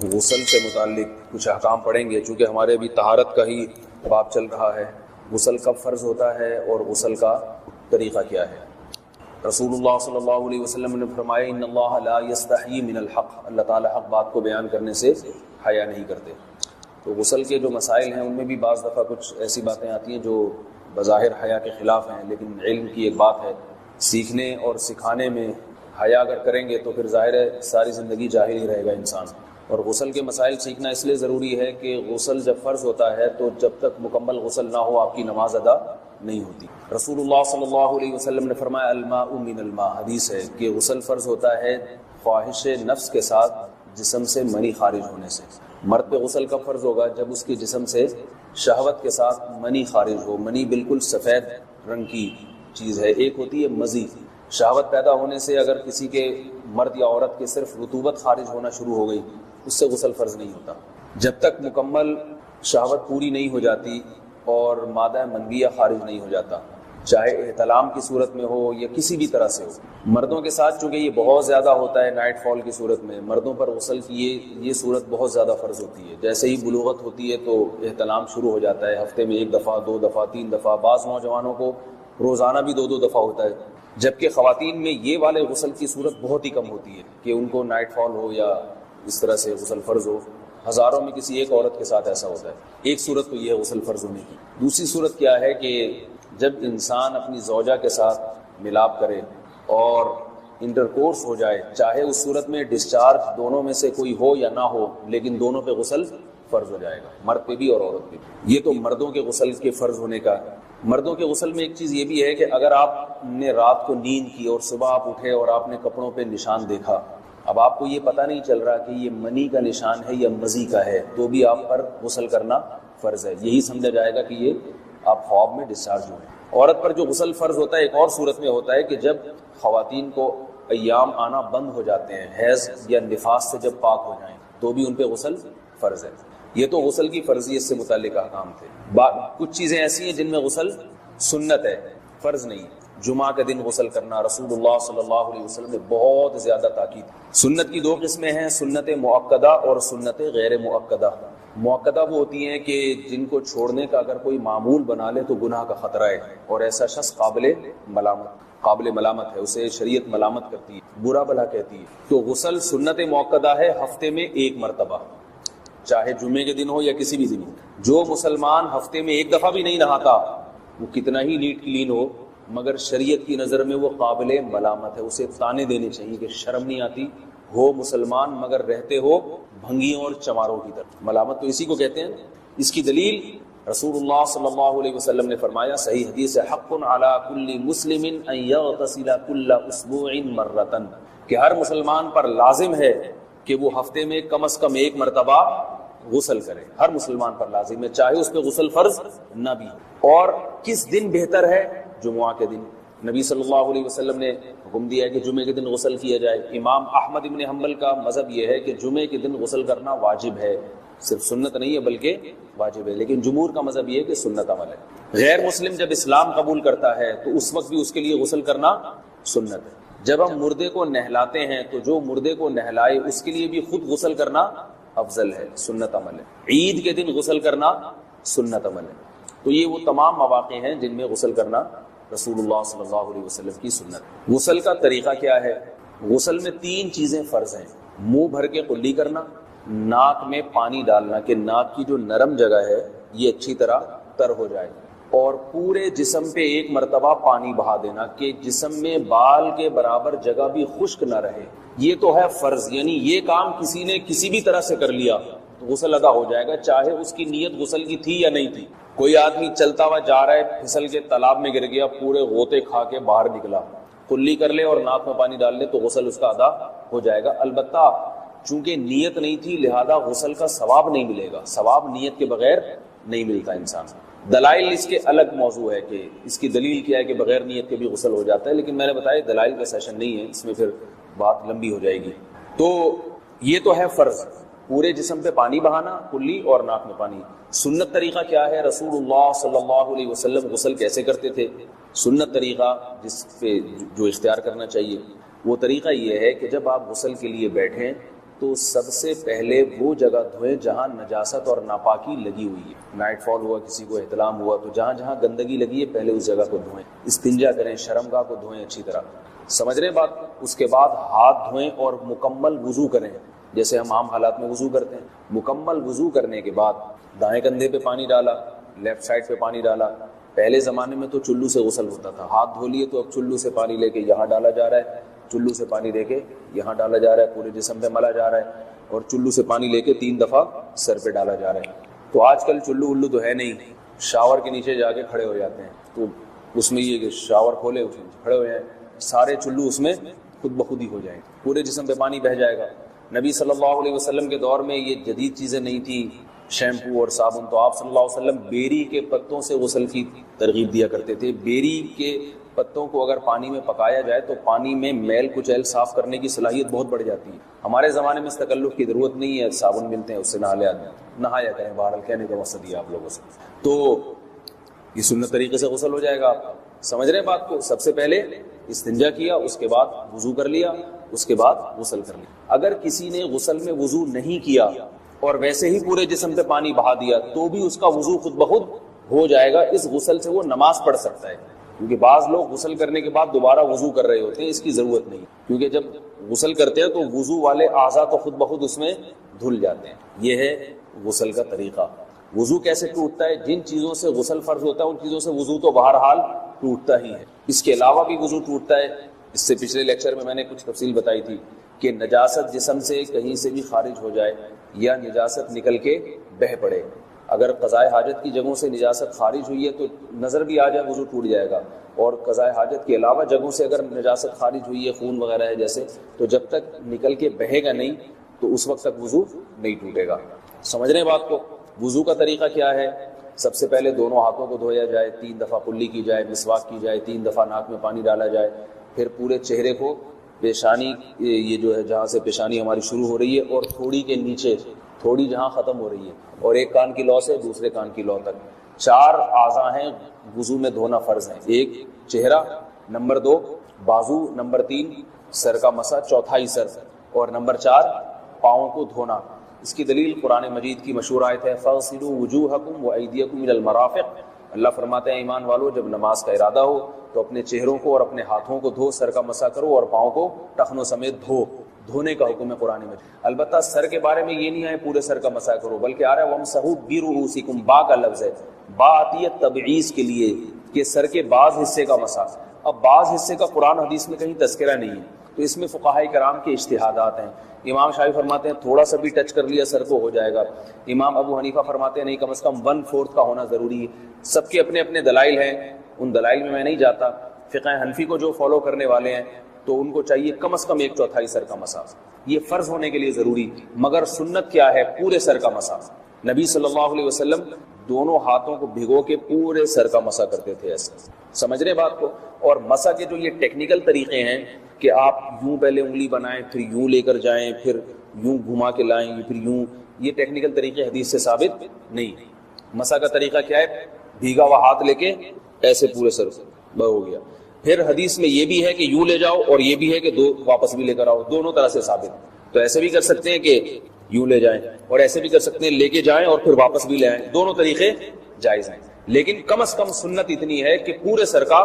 غسل سے متعلق کچھ احکام پڑھیں گے، چونکہ ہمارے ابھی طہارت کا ہی باب چل رہا ہے۔ غسل کب فرض ہوتا ہے اور غسل کا طریقہ کیا ہے؟ رسول اللہ صلی اللہ علیہ وسلم نے فرمایا ان اللہ لا یستحیی من الحق، اللہ تعالیٰ حق بات کو بیان کرنے سے حیا نہیں کرتے۔ تو غسل کے جو مسائل ہیں ان میں بھی بعض دفعہ کچھ ایسی باتیں آتی ہیں جو بظاہر حیا کے خلاف ہیں، لیکن علم کی ایک بات ہے، سیکھنے اور سکھانے میں حیا اگر کریں گے تو پھر ظاہر ہے ساری زندگی جاہل ہی رہے گا انسان۔ اور غسل کے مسائل سیکھنا اس لیے ضروری ہے کہ غسل جب فرض ہوتا ہے تو جب تک مکمل غسل نہ ہو آپ کی نماز ادا نہیں ہوتی۔ رسول اللہ صلی اللہ علیہ وسلم نے فرمایا الماء من الماء، حدیث ہے کہ غسل فرض ہوتا ہے خواہش نفس کے ساتھ جسم سے منی خارج ہونے سے۔ مرد پہ غسل کب فرض ہوگا؟ جب اس کے جسم سے شہوت کے ساتھ منی خارج ہو۔ منی بالکل سفید رنگ کی چیز ہے، ایک ہوتی ہے مزی۔ شہوت پیدا ہونے سے اگر کسی کے مرد یا عورت کے صرف رطوبت خارج ہونا شروع ہو گئی، اس سے غسل فرض نہیں ہوتا جب تک مکمل شہوت پوری نہیں ہو جاتی اور مادہ منویہ خارج نہیں ہو جاتا، چاہے احتلام کی صورت میں ہو یا کسی بھی طرح سے ہو۔ مردوں کے ساتھ چونکہ یہ بہت زیادہ ہوتا ہے نائٹ فال کی صورت میں، مردوں پر غسل کی یہ صورت بہت زیادہ فرض ہوتی ہے۔ جیسے ہی بلوغت ہوتی ہے تو احتلام شروع ہو جاتا ہے، ہفتے میں 1 دفعہ 2 دفعہ 3 دفعہ، بعض نوجوانوں کو روزانہ بھی 2 دفعہ ہوتا ہے، جبکہ خواتین میں یہ والے غسل کی صورت بہت ہی کم ہوتی ہے کہ ان کو نائٹ فال ہو یا اس طرح سے غسل فرض ہو۔ ہزاروں میں کسی ایک عورت کے ساتھ ایسا ہوتا ہے۔ ایک صورت تو یہ ہے غسل فرض ہونے کی۔ دوسری صورت کیا ہے کہ جب انسان اپنی زوجہ کے ساتھ ملاپ کرے اور انٹرکورس ہو جائے، چاہے اس صورت میں ڈسچارج دونوں میں سے کوئی ہو یا نہ ہو، لیکن دونوں پہ غسل فرض ہو جائے گا، مرد پہ بھی اور عورت پہ بھی۔ یہ تو مردوں کے غسل کے فرض ہونے کا۔ مردوں کے غسل میں ایک چیز یہ بھی ہے کہ اگر آپ نے رات کو نیند کی اور صبح آپ اٹھے اور آپ نے کپڑوں پہ نشان دیکھا، اب آپ کو یہ پتہ نہیں چل رہا کہ یہ منی کا نشان ہے یا مزی کا ہے، تو بھی آپ پر غسل کرنا فرض ہے۔ یہی سمجھا جائے گا کہ یہ آپ خواب میں ڈسچارج ہوئے۔ عورت پر جو غسل فرض ہوتا ہے ایک اور صورت میں ہوتا ہے کہ جب خواتین کو ایام آنا بند ہو جاتے ہیں، حیض یا نفاس سے جب پاک ہو جائیں تو بھی ان پہ غسل فرض ہے۔ یہ تو غسل کی فرضیت سے متعلق احکام تھے۔ کچھ چیزیں ایسی ہیں جن میں غسل سنت ہے، فرض نہیں۔ جمعہ کے دن غسل کرنا، رسول اللہ صلی اللہ علیہ وسلم نے بہت زیادہ تاکید۔ سنت کی 2 قسمیں ہیں، سنت مؤکدہ اور سنت غیر مؤکدہ۔ مؤکدہ وہ ہوتی ہیں کہ جن کو چھوڑنے کا اگر کوئی معمول بنا لے تو گناہ کا خطرہ ہے اور ایسا شخص قابل ملامت ہے، اسے شریعت ملامت کرتی ہے، برا بھلا کہتی ہے۔ تو غسل سنت مؤکدہ ہے، ہفتے میں 1 مرتبہ، چاہے جمعے کے دن ہو یا کسی بھی دن ہو۔ جو مسلمان ہفتے میں 1 دفعہ بھی نہیں نہاتا، وہ کتنا ہی نیٹ کلین ہو، مگر شریعت کی نظر میں وہ قابل ملامت ہے، اسے تانے دینے چاہیے کہ شرم نہیں آتی ہو مسلمان مگر رہتے ہو بھنگیوں اور چماروں کی طرح۔ ملامت تو اسی کو کہتے ہیں۔ اس کی دلیل رسول اللہ صلی اللہ علیہ وسلم نے فرمایا، صحیح حدیث ہے، حق علی کل مسلم ان یغتسل کل اسبوع مرۃ، کہ ہر مسلمان پر لازم ہے کہ وہ ہفتے میں کم از کم 1 مرتبہ غسل کرے۔ ہر مسلمان پر لازم ہے، چاہے اس پہ غسل فرض نہ بھی ہو۔ اور کس دن بہتر ہے؟ جمعہ کے دن۔ نبی صلی اللہ علیہ وسلم نے حکم دیا ہے کہ جمعے کے دن غسل کیا جائے۔ امام احمد ابن حنبل کا مذہب یہ ہے کہ جمعے کے دن غسل کرنا واجب ہے، صرف سنت نہیں ہے بلکہ واجب ہے، لیکن جمہور کا مذہب یہ ہے کہ سنت عمل ہے۔ غیر مسلم جب اسلام قبول کرتا ہے تو اس وقت بھی اس کے لیے غسل کرنا سنت ہے۔ جب ہم مردے کو نہلاتے ہیں تو جو مردے کو نہلائے اس کے لیے بھی خود غسل کرنا افضل ہے، سنت عمل ہے۔ عید کے دن غسل کرنا سنت عمل ہے۔ تو یہ وہ تمام مواقع ہیں جن میں غسل کرنا رسول اللہ صلی اللہ علیہ وسلم کی سنت۔ غسل کا طریقہ کیا ہے؟ غسل میں 3 چیزیں فرض ہیں، منہ بھر کے قلی کرنا، ناک میں پانی ڈالنا کہ ناک کی جو نرم جگہ ہے یہ اچھی طرح تر ہو جائے، اور پورے جسم پہ 1 مرتبہ پانی بہا دینا کہ جسم میں بال کے برابر جگہ بھی خشک نہ رہے۔ یہ تو ہے فرض، یعنی یہ کام کسی نے کسی بھی طرح سے کر لیا تو غسل ادا ہو جائے گا، چاہے اس کی نیت غسل کی تھی یا نہیں تھی۔ کوئی آدمی چلتا ہوا جا رہا ہے، پھسل کے تالاب میں گر گیا، پورے غوطے کھا کے باہر نکلا، کلی کر لے اور ناک میں پانی ڈال لے تو غسل اس کا ادا ہو جائے گا۔ البتہ چونکہ نیت نہیں تھی لہذا غسل کا ثواب نہیں ملے گا، ثواب نیت کے بغیر نہیں ملتا انسان۔ دلائل اس کے الگ موضوع ہے کہ اس کی دلیل کیا ہے کہ بغیر نیت کے بھی غسل ہو جاتا ہے، لیکن میں نے بتایا دلائل کا سیشن نہیں ہے، اس میں پھر بات لمبی ہو جائے گی۔ تو یہ تو ہے فرض، پورے جسم پہ پانی بہانا، کلی اور ناک میں پانی۔ سنت طریقہ کیا ہے؟ رسول اللہ صلی اللہ علیہ وسلم غسل کیسے کرتے تھے؟ سنت طریقہ جس پہ جو اختیار کرنا چاہیے وہ طریقہ یہ ہے کہ جب آپ غسل کے لیے بیٹھیں تو سب سے پہلے وہ جگہ دھوئیں جہاں نجاست اور ناپاکی لگی ہوئی ہے. نائٹ فال ہوا, کسی کو احتلام ہوا, تو جہاں جہاں گندگی لگی ہے پہلے اس جگہ کو دھوئیں. استنجا کریں, شرمگاہ کو دھوئیں اچھی طرح. سمجھ رہے بات؟ اس کے بعد ہاتھ دھوئیں اور مکمل وضو کریں, جیسے ہم عام حالات میں وضو کرتے ہیں. مکمل وضو کرنے کے بعد دائیں کندھے پہ پانی ڈالا, لیفٹ سائڈ پہ پانی ڈالا. پہلے زمانے میں تو چلو سے غسل ہوتا تھا, ہاتھ دھو لیے تو اب چلو سے پانی لے کے یہاں ڈالا جا رہا ہے, چلو سے پانی لے کے یہاں ڈالا جا رہا ہے, پورے جسم پہ ملا جا رہا ہے, اور چلو سے پانی لے کے 3 دفعہ سر پہ ڈالا جا رہا ہے. تو آج کل چلو الو تو ہے نہیں, شاور کے نیچے جا کے کھڑے ہو جاتے ہیں, تو اس میں یہ کہ شاور کھولے کھڑے ہو جائیں, سارے چلو اس میں خود بخود ہی ہو جائیں, پورے جسم پہ پانی بہہ جائے گا. نبی صلی اللہ علیہ وسلم کے دور میں یہ جدید چیزیں نہیں تھی, شیمپو اور صابن, تو آپ صلی اللہ علیہ وسلم بیری کے پتوں سے غسل کی ترغیب دیا کرتے تھے. بیری کے پتوں کو اگر پانی میں پکایا جائے تو پانی میں میل کچیل صاف کرنے کی صلاحیت بہت بڑھ جاتی ہے. ہمارے زمانے میں اس تکلف کی ضرورت نہیں ہے, صابن ملتے ہیں اس سے نہایا کریں. بہرحال کہنے کا مقصد یہ آپ لوگوں سے, تو یہ سنت طریقے سے غسل ہو جائے گا. آپ سمجھ رہے ہیں بات کو؟ سب سے پہلے استنجا کیا, اس کے بعد وضو کر لیا, اس کے بعد غسل کر لیا. اگر کسی نے غسل میں وضو نہیں کیا اور ویسے ہی پورے جسم پہ پانی بہا دیا تو بھی اس کا وضو خود بخود ہو جائے گا. اس غسل سے وہ نماز پڑھ سکتا ہے, کیونکہ بعض لوگ غسل کرنے کے بعد دوبارہ وضو کر رہے ہوتے ہیں. اس کی ضرورت نہیں, کیونکہ جب غسل کرتے ہیں تو وضو والے اعضاء تو خود بخود اس میں دھل جاتے ہیں. یہ ہے غسل کا طریقہ. وضو کیسے ٹوٹتا ہے؟ جن چیزوں سے غسل فرض ہوتا ہے ان چیزوں سے وضو تو بہرحال ٹوٹتا ہی ہے. اس کے علاوہ بھی وضو ٹوٹتا ہے. اس سے پچھلے لیکچر میں نے کچھ تفصیل بتائی تھی کہ نجاست جسم سے کہیں سے بھی خارج ہو جائے یا نجاست نکل کے بہہ پڑے. اگر قضاء حاجت کی جگہوں سے نجاست خارج ہوئی ہے تو نظر بھی آ جائے وضو ٹوٹ جائے گا, اور قضاء حاجت کے علاوہ جگہوں سے اگر نجاست خارج ہوئی ہے, خون وغیرہ ہے جیسے, تو جب تک نکل کے بہے گا نہیں تو اس وقت تک وضو نہیں ٹوٹے گا. سمجھ رہے ہیں بات کو؟ وضو کا طریقہ کیا ہے؟ سب سے پہلے دونوں ہاتھوں کو دھویا جائے, 3 دفعہ کلی کی جائے, مسواک کی جائے, 3 دفعہ ناک میں پانی ڈالا جائے. پھر پورے چہرے کو, پیشانی, یہ جو ہے جہاں سے پیشانی ہماری شروع ہو رہی ہے اور تھوڑی کے نیچے, تھوڑی جہاں ختم ہو رہی ہے, اور ایک کان کی لو سے دوسرے کان کی لو تک 4 اعضاء ہیں وضو میں دھونا فرض ہیں. 1 چہرہ, نمبر 2 بازو, نمبر 3 سر کا مسا, چوتھائی سر, اور نمبر 4 پاؤں کو دھونا. اس کی دلیل قرآن مجید کی مشہور آیت ہے فَاغْسِلُوا وُجُوهَكُمْ وَأَيْدِيَكُمْ إِلَى الْمَرَافِقِ. اللہ فرماتے ہیں ایمان والو, جب نماز کا ارادہ ہو تو اپنے چہروں کو اور اپنے ہاتھوں کو دھو, سر کا مسا کرو اور پاؤں کو ٹخنوں سمیت دھو. دھونے کا حکم ہے قرآن مجید. البتہ سر کے بارے میں یہ نہیں ہے پورے سر کا مسا کرو, بلکہ آ رہا ہے وَامْسَحُوا بِرُؤُوسِكُمْ. با کا لفظ ہے, با آتی ہے تبعیض کے لیے کہ سر کے بعض حصے کا مسا. اب بعض حصے کا قرآن حدیث میں کہیں تذکرہ نہیں ہے, تو اس میں فقہاء کرام کے اجتہادات ہیں. امام شافعی فرماتے ہیں تھوڑا سا بھی ٹچ کر لیا سر کو ہو جائے گا. امام ابو حنیفہ فرماتے ہیں نہیں, کم از کم 1/4 کا ہونا ضروری ہے. سب کے اپنے اپنے دلائل ہیں, ان دلائل میں نہیں جاتا. فقہ حنفی کو جو فالو کرنے والے ہیں تو ان کو چاہیے کم از کم 1/4 سر کا مسا. یہ فرض ہونے کے لیے ضروری, مگر سنت کیا ہے؟ پورے سر کا مسا. نبی صلی اللہ علیہ وسلم دونوں ہاتھوں کو بھگو کے پورے سر کا مسا کرتے تھے ایسے. سمجھ رہے بات کو؟ اور مسا کے جو یہ ٹیکنیکل طریقے ہیں کہ آپ یوں پہلے انگلی بنائیں, پھر یوں لے کر جائیں, پھر یوں گھما کے لائیں, پھر یوں, یہ ٹیکنیکل طریقے حدیث سے ثابت نہیں. مسا کا طریقہ کیا ہے؟ بھیگا ہوا ہاتھ لے کے ایسے پورے سر سے ہو گیا. پھر حدیث میں یہ بھی ہے کہ یوں لے جاؤ, اور یہ بھی ہے کہ 2 واپس بھی لے کر آؤ, دونوں طرح سے ثابت. تو ایسے بھی کر سکتے ہیں کہ یوں لے جائیں, اور ایسے بھی کر سکتے ہیں لے کے جائیں اور پھر واپس بھی لے آئیں, دونوں طریقے جائز ہیں. لیکن کم از کم سنت اتنی ہے کہ پورے سر کا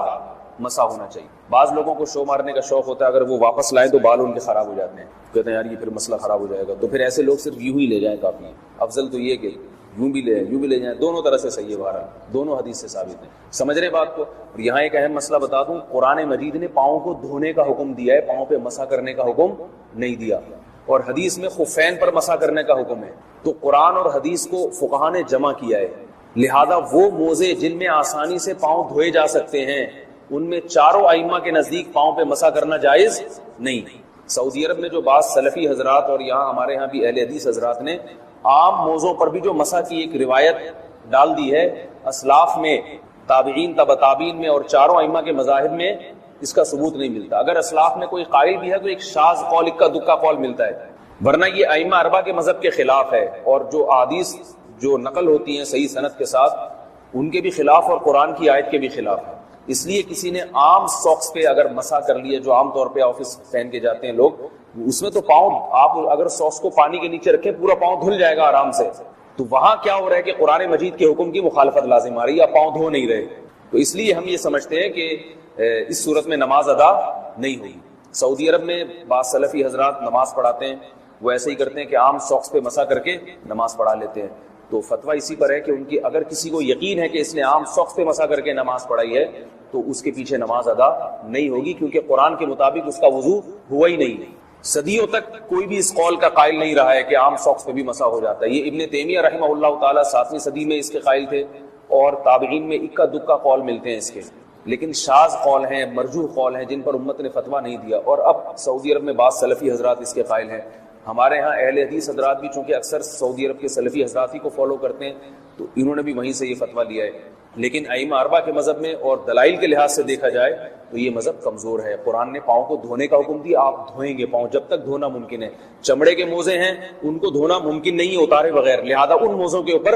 مسا ہونا چاہیے. بعض لوگوں کو شو مارنے کا شوق ہوتا ہے, اگر وہ واپس لائیں تو بال ان کے خراب ہو جاتے ہیں, کہتے ہیں یار یہ پھر مسئلہ خراب ہو جائے گا, تو پھر ایسے لوگ صرف یوں ہی لے جائیں کافی ہے. افضل تو یہ کہ یوں بھی لے یوں بھی لے جائیں, دونوں طرح سے صحیح ہے. بہرحال دونوں حدیث سے ثابت ہیں. سمجھ رہے بات کو؟ اور یہاں ایک اہم مسئلہ بتا دوں, قرآن مجید نے پاؤں کو دھونے کا حکم دیا ہے, پاؤں پہ مسا کرنے کا حکم نہیں دیا. اور حدیث میں خفین پر مسا کرنے کا حکم ہے. تو قرآن اور حدیث کو فقہا نے جمع کیا ہے, لہذا وہ موزے جن میں آسانی سے پاؤں دھوئے جا سکتے ہیں ان میں چاروں ائمہ کے نزدیک پاؤں پہ مسا کرنا جائز نہیں. سعودی عرب میں جو بعض سلفی حضرات اور یہاں ہمارے ہاں بھی اہل حدیث حضرات نے عام موزوں پر بھی جو مسا کی ایک روایت ڈال دی ہے, اسلاف میں, تابعین, تبع تابعین میں اور چاروں ائمہ کے مذاہب میں اس کا ثبوت نہیں ملتا. اگر اسلاف میں کوئی قائل بھی ہے تو ایک شاذ قول, اکا دکا قول ملتا ہے, ورنہ یہ ائمہ اربعہ کے مذہب کے خلاف ہے. اور جو احادیث جو نقل ہوتی ہیں صحیح سند کے ساتھ ان کے بھی خلاف اور قرآن کی آیت کے بھی خلاف ہے. اس لیے کسی نے عام ساکس پہ اگر مسا کر لیا, جو عام طور پہ آفس پہن کے جاتے ہیں لوگ, اس میں تو پاؤں آپ اگر ساکس کو پانی کے نیچے رکھیں پورا پاؤں دھل جائے گا آرام سے. تو وہاں کیا ہو رہا ہے کہ قرآن مجید کے حکم کی مخالفت لازم آ رہی ہے, آپ پاؤں دھو نہیں رہے. تو اس لیے ہم یہ سمجھتے ہیں کہ اس صورت میں نماز ادا نہیں ہوئی. سعودی عرب میں بعض سلفی حضرات نماز پڑھاتے ہیں, وہ ایسے ہی کرتے ہیں کہ عام ساکس پہ مسح کر کے نماز پڑھا لیتے ہیں. تو فتویٰ اسی پر ہے کہ ان کی اگر کسی کو یقین ہے کہ اس نے عام ساکس پہ مسح کر کے نماز پڑھائی ہے تو اس کے پیچھے نماز ادا نہیں ہوگی, کیونکہ قرآن کے مطابق اس کا وضو ہوا ہی نہیں. صدیوں تک کوئی بھی اس قول کا قائل نہیں رہا ہے کہ عام ساکس پہ بھی مسح ہو جاتا ہے. یہ ابن تیمیہ رحمہ اللہ تعالیٰ 7ویں صدی میں اس کے قائل تھے, اور تابعین میں اکا دکا قول ملتے ہیں اس کے, لیکن شاذ قول ہیں, مرجوح قول ہیں, جن پر امت نے فتویٰ نہیں دیا. اور اب سعودی عرب میں بعض سلفی حضرات اس کے قائل ہیں. ہمارے ہاں اہل حدیث حضرات بھی چونکہ اکثر سعودی عرب کے سلفی حضرات ہی کو فالو کرتے ہیں, تو انہوں نے بھی وہیں سے یہ فتویٰ لیا ہے. لیکن ائمہ اربعہ کے مذہب میں اور دلائل کے لحاظ سے دیکھا جائے تو یہ مذہب کمزور ہے. قرآن نے پاؤں کو دھونے کا حکم دیا, آپ دھوئیں گے پاؤں جب تک دھونا ممکن ہے. چمڑے کے موزے ہیں ان کو دھونا ممکن نہیں اتارے بغیر, لہذا ان موزوں کے اوپر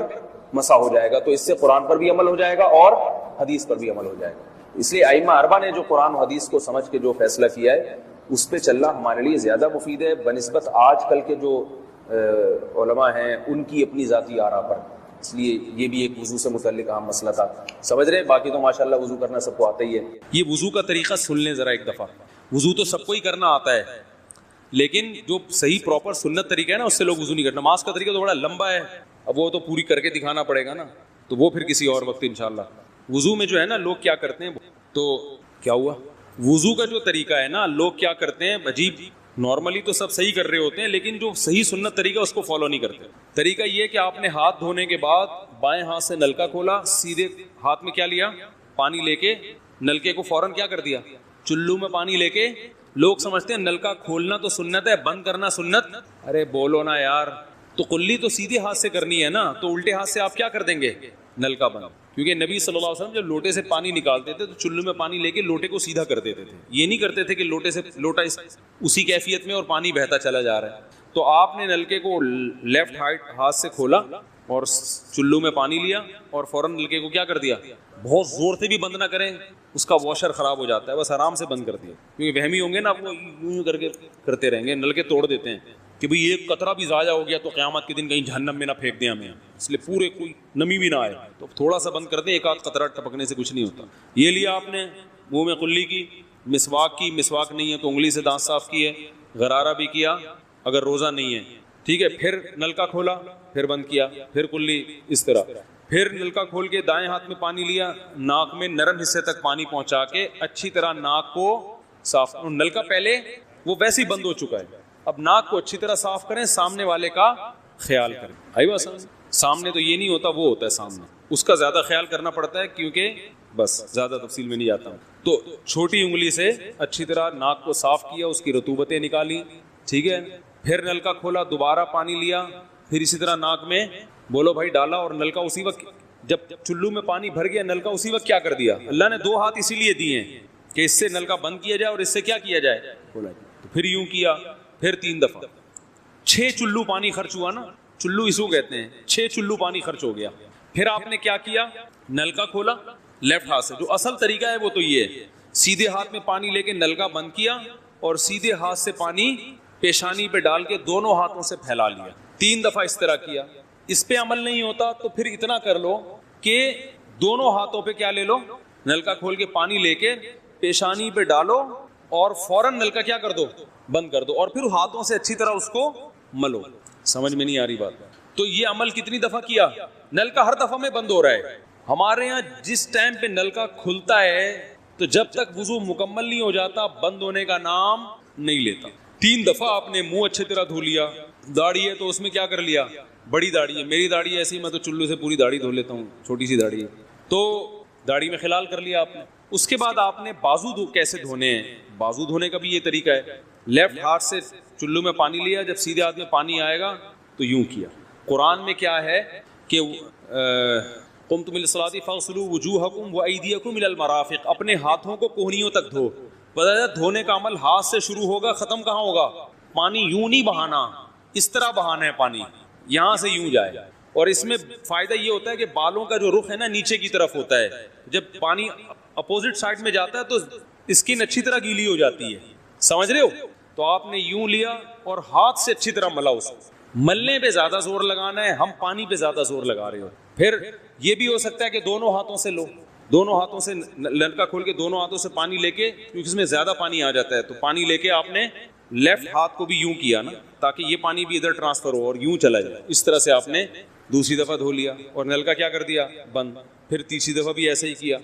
مسح ہو جائے گا. تو اس سے قرآن پر بھی عمل ہو جائے گا اور حدیث پر بھی عمل ہو جائے گا. اس لیے ائمہ اربعہ نے جو قرآن و حدیث کو سمجھ کے جو فیصلہ کیا ہے اس پہ چلنا ہمارے لیے زیادہ مفید ہے بنسبت آج کل کے جو علماء ہیں ان کی اپنی ذاتی آراء پر. اس لیے یہ بھی ایک وضو سے متعلق اہم مسئلہ تھا. سمجھ رہے ہیں؟ باقی تو ماشاءاللہ وضو کرنا سب کو آتا ہی ہے. یہ وضو کا طریقہ سن لیں ذرا ایک دفعہ. وضو تو سب کو ہی کرنا آتا ہے, لیکن جو صحیح پراپر سنت طریقہ ہے نا اس سے لوگ وضو نہیں کرتے. نماز کا طریقہ تو بڑا لمبا ہے, اب وہ تو پوری کر کے دکھانا پڑے گا نا, تو وہ پھر کسی اور وقت انشاءاللہ. وضو میں جو ہے نا لوگ کیا کرتے ہیں, تو کیا ہوا, وضو کا جو طریقہ ہے نا لوگ کیا کرتے ہیں عجیب, نارملی تو سب صحیح کر رہے ہوتے ہیں لیکن جو صحیح سنت طریقہ اس کو فالو نہیں کرتے. طریقہ یہ کہ آپ نے ہاتھ دھونے کے بعد بائیں ہاتھ سے نلکا کھولا, سیدھے ہاتھ میں کیا لیا, پانی لے کے نلکے کو فوراً کیا کر دیا, چلو میں پانی لے کے. لوگ سمجھتے ہیں نلکا کھولنا تو سنت ہے, بند کرنا سنت. ارے بولو نا یار, تو قلی تو سیدھے ہاتھ سے کرنی ہے نا, تو الٹے ہاتھ سے آپ کیا کر دیں گے, نلکا بند. کیونکہ نبی صلی اللہ علیہ وسلم جب لوٹے سے پانی نکالتے تھے تو چلو میں پانی لے کے لوٹے کو سیدھا کر دیتے تھے. یہ نہیں کرتے تھے کہ لوٹے سے لوٹا اسی کیفیت میں اور پانی بہتا چلا جا رہا ہے. تو آپ نے نلکے کو لیفٹ ہاتھ سے کھولا اور چلو میں پانی لیا اور فوراً نلکے کو کیا کر دیا, بہت زور سے بھی بند نہ کریں, اس کا واشر خراب ہو جاتا ہے, بس آرام سے بند کر دیا. کیونکہ وہمی ہوں گے نا, وہ یوں کر کے کرتے رہیں گے, نلکے توڑ دیتے ہیں کہ بھئی ایک قطرہ بھی ضائع ہو گیا تو قیامت کے دن کہیں جہنم میں نہ پھینک دیں ہمیں, اس لیے پورے کوئی نمی بھی نہ آئے, تو تھوڑا سا بند کر دیں, ایک آدھ قطرہ ٹپکنے سے کچھ نہیں ہوتا. یہ لیا آپ نے, منہ میں قلی کی, مسواک کی, مسواک نہیں ہے تو انگلی سے دانت صاف کیے, غرارہ بھی کیا اگر روزہ نہیں ہے, ٹھیک ہے. پھر نلکا کھولا, پھر بند کیا, پھر قلی, اس طرح. پھر نلکا کھول کے دائیں ہاتھ میں پانی لیا, ناک میں نرم حصے تک پانی پہنچا کے اچھی طرح ناک کو صاف. نلکا پہلے وہ ویسے ہی بند ہو چکا ہے, اب ناک کو اچھی طرح صاف کریں, سامنے والے کا خیال کریں. آئی بات سمجھ, سامنے تو یہ نہیں ہوتا, وہ ہوتا ہے سامنے, اس کا زیادہ خیال کرنا پڑتا ہے کیونکہ بس زیادہ تفصیل میں نہیں جاتا ہوں. تو چھوٹی انگلی سے اچھی طرح ناک کو صاف کیا, اس کی رطوبتیں نکالی, ٹھیک ہے. پھر نلکا کھولا, دوبارہ پانی لیا, پھر اسی طرح ناک میں بولو بھائی ڈالا, اور نلکا اسی وقت جب چلو میں پانی بھر گیا نلکا اسی وقت کیا کر دیا. اللہ نے 2 ہاتھ اسی لیے دیے ہیں کہ اس سے نلکا بند کیا جائے اور اس سے کیا کیا جائے, کھولا جائے. تو پھر یوں کیا, پھر 3 دفعہ, 6 چلو پانی خرچ ہوا نا, چلو اس کو کہتے ہیں, 6 چلو پانی خرچ ہو گیا. پھر آپ نے کیا کیا, نلکا کھولا لیفٹ ہاتھ سے, جو اصل طریقہ ہے وہ تو یہ ہے, سیدھے ہاتھ میں پانی لے کے نلکا بند کیا اور سیدھے ہاتھ سے پانی پیشانی پہ ڈال کے دونوں ہاتھوں سے پھیلا لیا. 3 دفعہ اس طرح کیا. اس پہ عمل نہیں ہوتا تو پھر اتنا کر لو کہ دونوں ہاتھوں پہ کیا لے لو, نلکا کھول کے پانی لے کے پیشانی پہ ڈالو اور فوراً نلکا کیا کر دو, بند کر دو, اور پھر ہاتھوں سے اچھی طرح اس کو ملو. سمجھ میں نہیں آ رہی بات؟ تو یہ عمل کتنی دفعہ کیا, نلکا ہر دفعہ میں بند ہو رہا ہے. ہمارے یہاں جس ٹائم پہ نلکا کھلتا ہے تو جب تک وضو مکمل نہیں ہو جاتا بند ہونے کا نام نہیں لیتا. 3 دفعہ آپ نے منہ اچھی طرح دھو لیا, داڑھی ہے تو اس میں کیا کر لیا, بڑی داڑھی ہے, میری داڑھی ایسی, میں تو چلو سے پوری داڑھی دھو لیتا ہوں, چھوٹی سی داڑھی ہے, تو داڑھی میں خلال کر لیا آپ نے. اس کے بعد آپ نے بازو کیسے دھونے ہیں, بازو دھونے کا بھی یہ طریقہ ہے. لیفٹ ہاتھ سے چلو میں پانی لیا, جب سیدھے ہاتھ میں پانی آئے گا تو یوں کیا. قرآن میں کیا ہے کہ قمتم للصلاۃ فاغسلوا وجوہکم وایدیکم الی المرافق, اپنے ہاتھوں کو کوہنیوں تک دھو. پتہ ہے دھونے کا عمل ہاتھ سے شروع ہوگا, ختم کہاں ہوگا, پانی یوں نہیں بہانا, اس طرح بہانا ہے پانی, یہاں سے یوں جائے. اور اس میں فائدہ یہ ہوتا ہے کہ بالوں کا جو رخ ہے نا نیچے کی طرف ہوتا ہے, جب پانی اپوزٹ سائڈ میں جاتا ہے تو اسکن اچھی طرح گیلی ہو جاتی ہے, سمجھ رہے ہو. تو آپ نے یوں لیا اور ہاتھ سے اچھی طرح ملا اس کو. ملنے پہ زیادہ زور لگانا ہے, ہم پانی پہ زیادہ زور لگا رہے ہو. پھر یہ بھی ہو سکتا ہے کہ دونوں ہاتھوں سے لو, دونوں ہاتھوں سے نلکا کھول کے دونوں ہاتھوں سے پانی لے کے, کیونکہ اس میں زیادہ پانی آ جاتا ہے, تو پانی لے کے آپ نے لیفٹ ہاتھ کو بھی یوں کیا نا, تاکہ یہ پانی بھی ادھر ٹرانسفر ہو اور یوں چلا جائے. اس طرح سے آپ نے دوسری دفعہ دھو لیا اور نلکا کیا کر دیا, بند. پھر تیسری دفعہ بھی ایسے ہی کیا.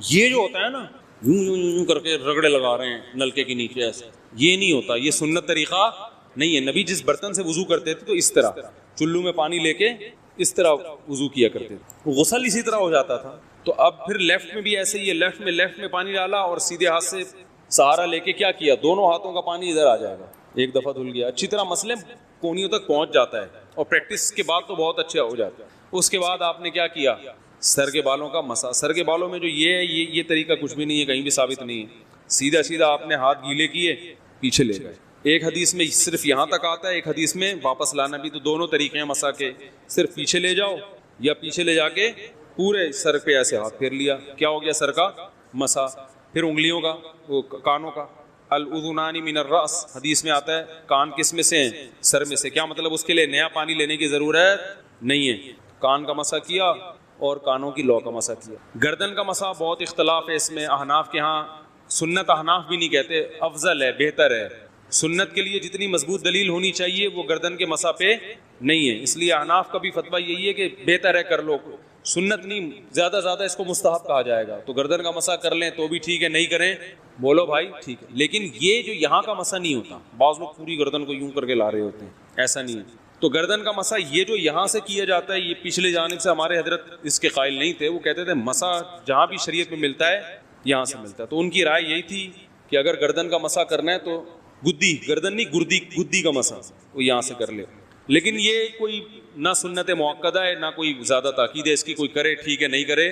یہ جو ہوتا ہے نا یوں یوں یوں کر کے رگڑے لگا رہے ہیں نلکے کے نیچے ایسے, یہ نہیں ہوتا, یہ سنت طریقہ نہیں ہے. نبی جس برتن سے وضو کرتے تھے تو اس طرح چلو میں پانی لے کے اس طرح وضو کیا کرتے تھے. غسل اسی طرح ہو جاتا تھا. تو اب پھر لیفٹ میں بھی ایسے ہی ہے, لیفٹ میں پانی ڈالا اور سیدھے ہاتھ سے سہارا لے کے کیا کیا, دونوں ہاتھوں کا پانی ادھر آ جائے گا. ایک دفعہ دھل گیا, اچھی طرح مسئلے کونیوں تک پہنچ جاتا ہے, اور پریکٹس کے بعد تو بہت اچھا ہو جاتا ہے. اس کے بعد آپ نے کیا کیا, سر کے بالوں کا مسا. سر کے بالوں میں جو یہ ہے یہ طریقہ کچھ بھی نہیں ہے, کہیں بھی ثابت نہیں ہے. سیدھا سیدھا آپ نے ہاتھ گیلے کیے, پیچھے لے گئے. ایک حدیث میں صرف یہاں تک آتا ہے, ایک حدیث میں واپس لانا بھی. تو دونوں طریقے ہیں مسا کے, صرف پیچھے لے جاؤ یا پیچھے لے جا کے پورے سر پہ ایسے ہاتھ پھیر لیا, کیا ہو گیا سر کا مسا. پھر انگلیوں کا, وہ کانوں کا, الاذنان من الراس حدیث میں آتا ہے, کان کس میں سے ہیں, سر میں سے. کیا مطلب, اس کے لیے نیا پانی لینے کی ضرورت نہیں ہے. کان کا مسا کیا اور کانوں کی لو کا مسا کیا. گردن کا مسا بہت اختلاف ہے اس میں. احناف کے ہاں سنت, احناف بھی نہیں کہتے, افضل ہے, بہتر ہے. سنت کے لیے جتنی مضبوط دلیل ہونی چاہیے وہ گردن کے مسا پہ نہیں ہے, اس لیے احناف کا بھی فتویٰ یہی ہے کہ بہتر ہے کر لو, سنت نہیں, زیادہ اس کو مستحب کہا جائے گا. تو گردن کا مسا کر لیں تو بھی ٹھیک ہے, نہیں کریں بولو بھائی ٹھیک ہے. لیکن یہ جو یہاں کا مسا نہیں ہوتا, بعض لوگ پوری گردن کو یوں کر کے لا رہے ہوتے ہیں, ایسا نہیں ہے. تو گردن کا مسا یہ جو یہاں سے کیا جاتا ہے, یہ پچھلے جانب سے ہمارے حضرت اس کے قائل نہیں تھے. وہ کہتے تھے مسا جہاں بھی شریعت میں ملتا ہے یہاں سے ملتا ہے. تو ان کی رائے یہی تھی کہ اگر گردن کا مسا کرنا ہے تو گدی, گردن نہیں گدی کا مسا وہ یہاں سے کر لے. لیکن یہ کوئی نہ سنت موقدہ ہے نہ کوئی زیادہ تاکید ہے اس کی, کوئی کرے ٹھیک ہے, نہیں کرے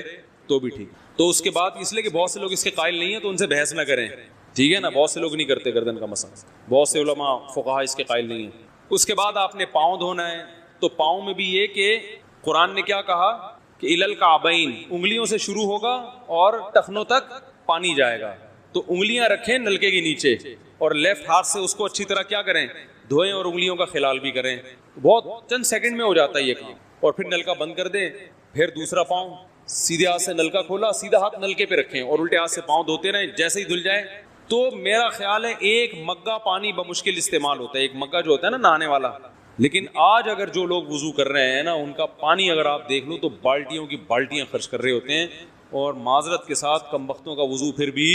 تو بھی ٹھیک. تو اس کے بعد اس لیے کہ بہت سے لوگ اس کے قائل نہیں ہیں تو ان سے بحث نہ کریں, ٹھیک ہے نا. بہت سے لوگ نہیں کرتے گردن کا مسا, بہت سے علماء فقہا اس کے قائل نہیں ہیں. اس کے بعد آپ نے پاؤں دھونا ہے. تو پاؤں میں بھی یہ کہ قرآن نے کیا کہا کہ الل الکعبین, انگلیوں سے شروع ہوگا اور ٹخنوں تک پانی جائے گا. تو انگلیاں رکھیں نلکے کے نیچے اور لیفٹ ہاتھ سے اس کو اچھی طرح کیا کریں, دھوئیں اور انگلیوں کا خلال بھی کریں. بہت چند سیکنڈ میں ہو جاتا ہے یہ کام. اور پھر نلکا بند کر دیں. پھر دوسرا پاؤں سیدھے ہاتھ سے نلکا کھولا, سیدھا ہاتھ نلکے پہ رکھیں اور الٹے ہاتھ سے پاؤں دھوتے رہیں. جیسے ہی دھل جائے تو میرا خیال ہے ایک مگا پانی بمشکل استعمال ہوتا ہے. ایک مگا جو ہوتا ہے نا نہانے والا. لیکن آج اگر جو لوگ وضو کر رہے ہیں نا, ان کا پانی اگر آپ دیکھ لو تو بالٹیوں کی بالٹیاں خرچ کر رہے ہوتے ہیں, اور معذرت کے ساتھ کم بختوں کا وضو پھر بھی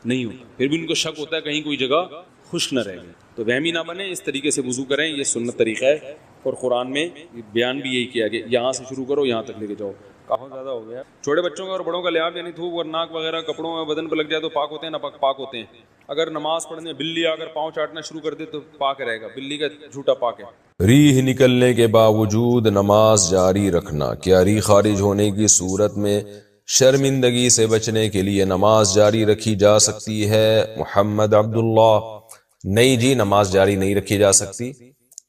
نہیں ہوتا. پھر بھی ان کو شک ہوتا ہے کہیں کوئی جگہ خشک نہ رہ گئی. تو وہمی نہ بنے, اس طریقے سے وضو کریں, یہ سنت طریقہ ہے. اور قرآن میں بیان بھی یہی کیا کہ یہاں سے شروع کرو یہاں تک لے کے جاؤ. کافی زیادہ ہو گیا. چھوٹے بچوں کا اور بڑوں کا لحاظ, یعنی تھوک اور ناک وغیرہ کپڑوں میں بدن پر لگ جائے تو پاک ہوتے ہیں, نہ پاک ہوتے ہیں. اگر نماز پڑھنے بلی اگر پاؤں چاٹنا شروع کر دے تو پاک رہے گا, بلی کا جھوٹا پاک ہے. ریح نکلنے کے باوجود نماز جاری رکھنا. کیا ریح خارج ہونے کی صورت میں شرمندگی سے بچنے کے لیے نماز جاری رکھی جا سکتی ہے؟ محمد عبداللہ: نہیں جی, نماز جاری نہیں رکھی جا سکتی,